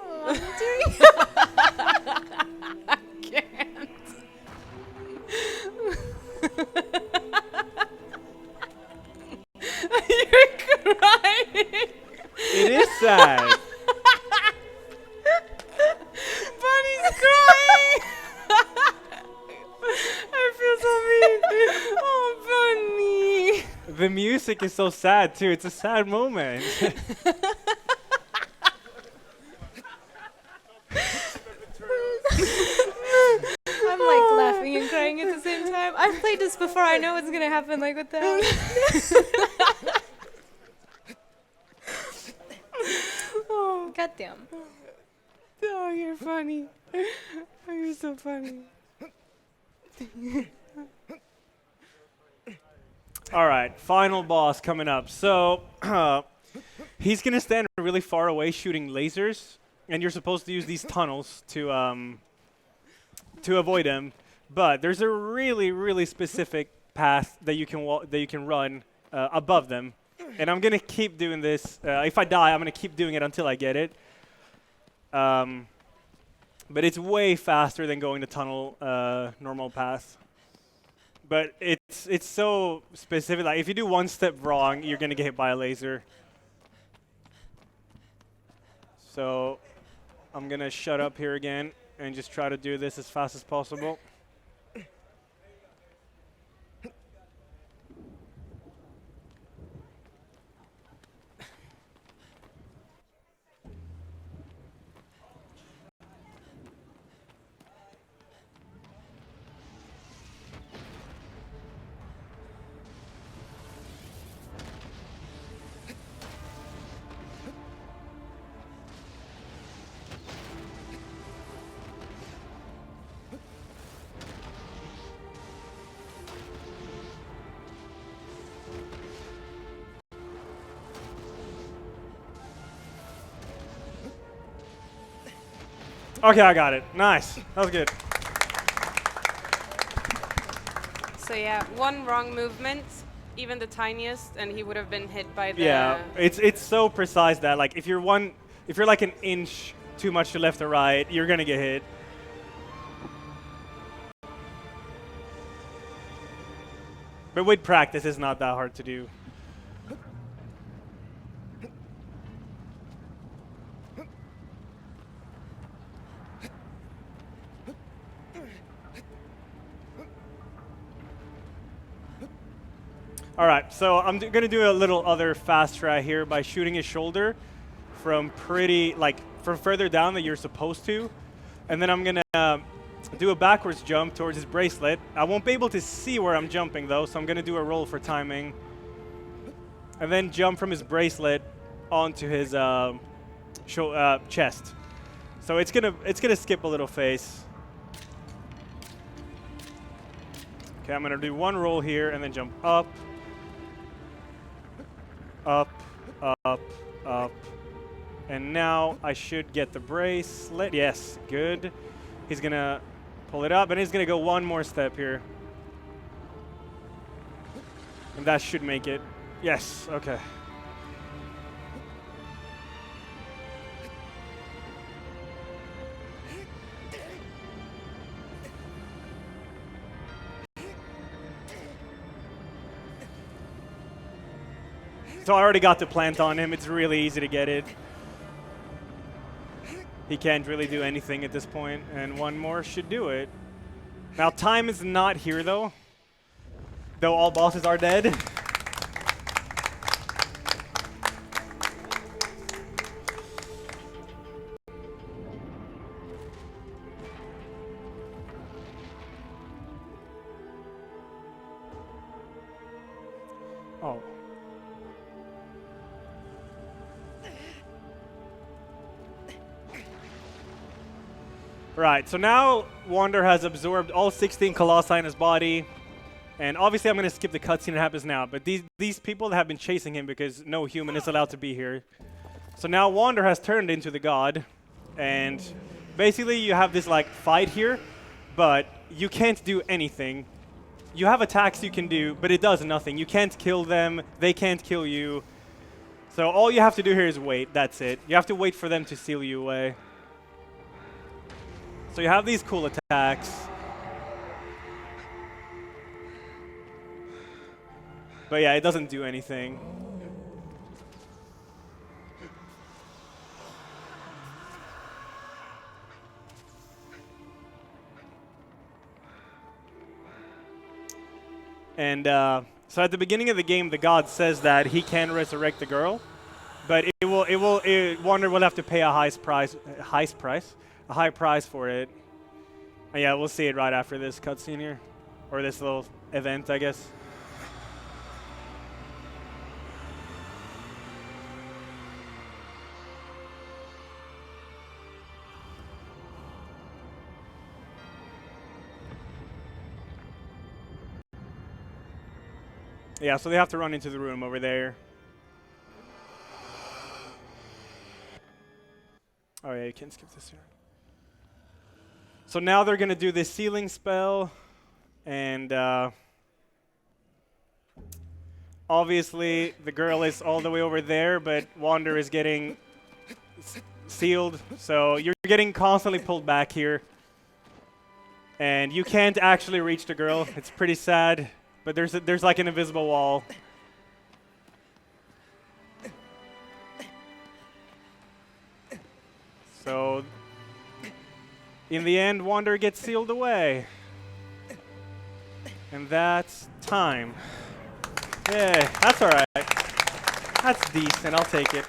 Oh, I'm doing I can't. You're crying. It is sad. Bunny's crying. I feel so mean. Oh, Bunny. The music is so sad too. It's a sad moment. I'm like laughing and crying at the same time. I've played this before. I know what's gonna happen. Like, what the hell? Oh, Goddamn. oh, you're funny. Oh, you're so funny. All right, final boss coming up. So he's gonna stand really far away shooting lasers, and you're supposed to use these tunnels to avoid him. But there's a really, really specific path that you can run above them, and I'm gonna keep doing this. If I die, I'm gonna keep doing it until I get it. But it's way faster than going the tunnel normal path. But it's so specific. Like if you do one step wrong, you're gonna get hit by a laser. So I'm gonna shut up here again and just try to do this as fast as possible. Okay, I got it. Nice. That was good. So yeah, one wrong movement, even the tiniest, and he would have been hit by the... Yeah, it's so precise that like if you're like an inch too much to left or right, you're gonna get hit. But with practice, it's not that hard to do. All right, so I'm going to do a little other fast try here by shooting his shoulder from from further down than you're supposed to. And then I'm going to do a backwards jump towards his bracelet. I won't be able to see where I'm jumping though, so I'm going to do a roll for timing. And then jump from his bracelet onto his chest. So it's gonna skip a little phase. Okay, I'm going to do one roll here and then jump up. Up, up, up. And now I should get the bracelet. Yes, good. He's going to pull it up, and he's going to go one more step here. And that should make it. Yes, okay. So I already got the plant on him. It's really easy to get it. He can't really do anything at this point, and one more should do it. Now time is not here though all bosses are dead. Oh. Right, so now Wander has absorbed all 16 Colossi in his body. And obviously I'm going to skip the cutscene that happens now, but these people have been chasing him because no human is allowed to be here. So now Wander has turned into the god, and basically you have this like fight here, but you can't do anything. You have attacks you can do, but it does nothing. You can't kill them, they can't kill you. So all you have to do here is wait, that's it. You have to wait for them to seal you away. So you have these cool attacks. But yeah, it doesn't do anything. And so at the beginning of the game, the god says that he can resurrect the girl, but Wander will have to pay a high price for it. And yeah, we'll see it right after this cutscene here, or this little event, I guess. Yeah, so they have to run into the room over there. Oh yeah, you can't skip this here. So now they're going to do this sealing spell, and obviously the girl is all the way over there, but Wander is getting sealed, so you're getting constantly pulled back here. And you can't actually reach the girl. It's pretty sad. But there's like an invisible wall. So, in the end, Wander gets sealed away. And that's time. Yeah, that's all right. That's decent. I'll take it.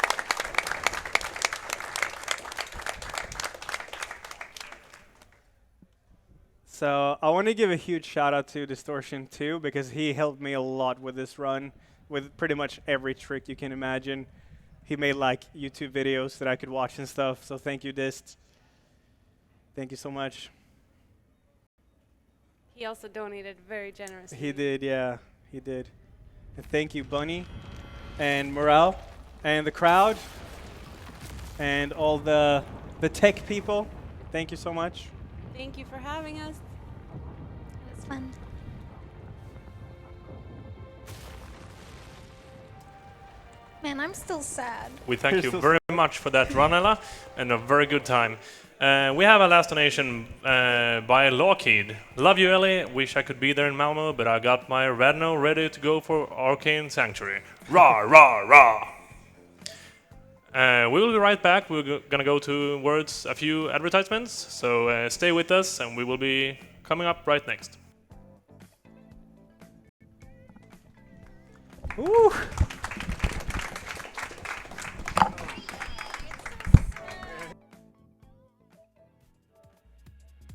So I want to give a huge shout out to Distortion too, because he helped me a lot with this run, with pretty much every trick you can imagine. He made like YouTube videos that I could watch and stuff. So thank you, Dist. Thank you so much. He also donated very generously. He did, yeah, he did. And thank you, Bunny, and Morale, and the crowd, and all the tech people. Thank you so much. Thank you for having us. It was fun. Man, I'm still sad. We thank you very much for that run, Ella, and a very good time. We have a last donation by Lockheed. Love you, Ellie. Wish I could be there in Malmö, but I got my Radno ready to go for Arcane Sanctuary. Rah, rah, rah! We will be right back. We're gonna go towards a few advertisements, so stay with us, and we will be coming up right next. Ooh.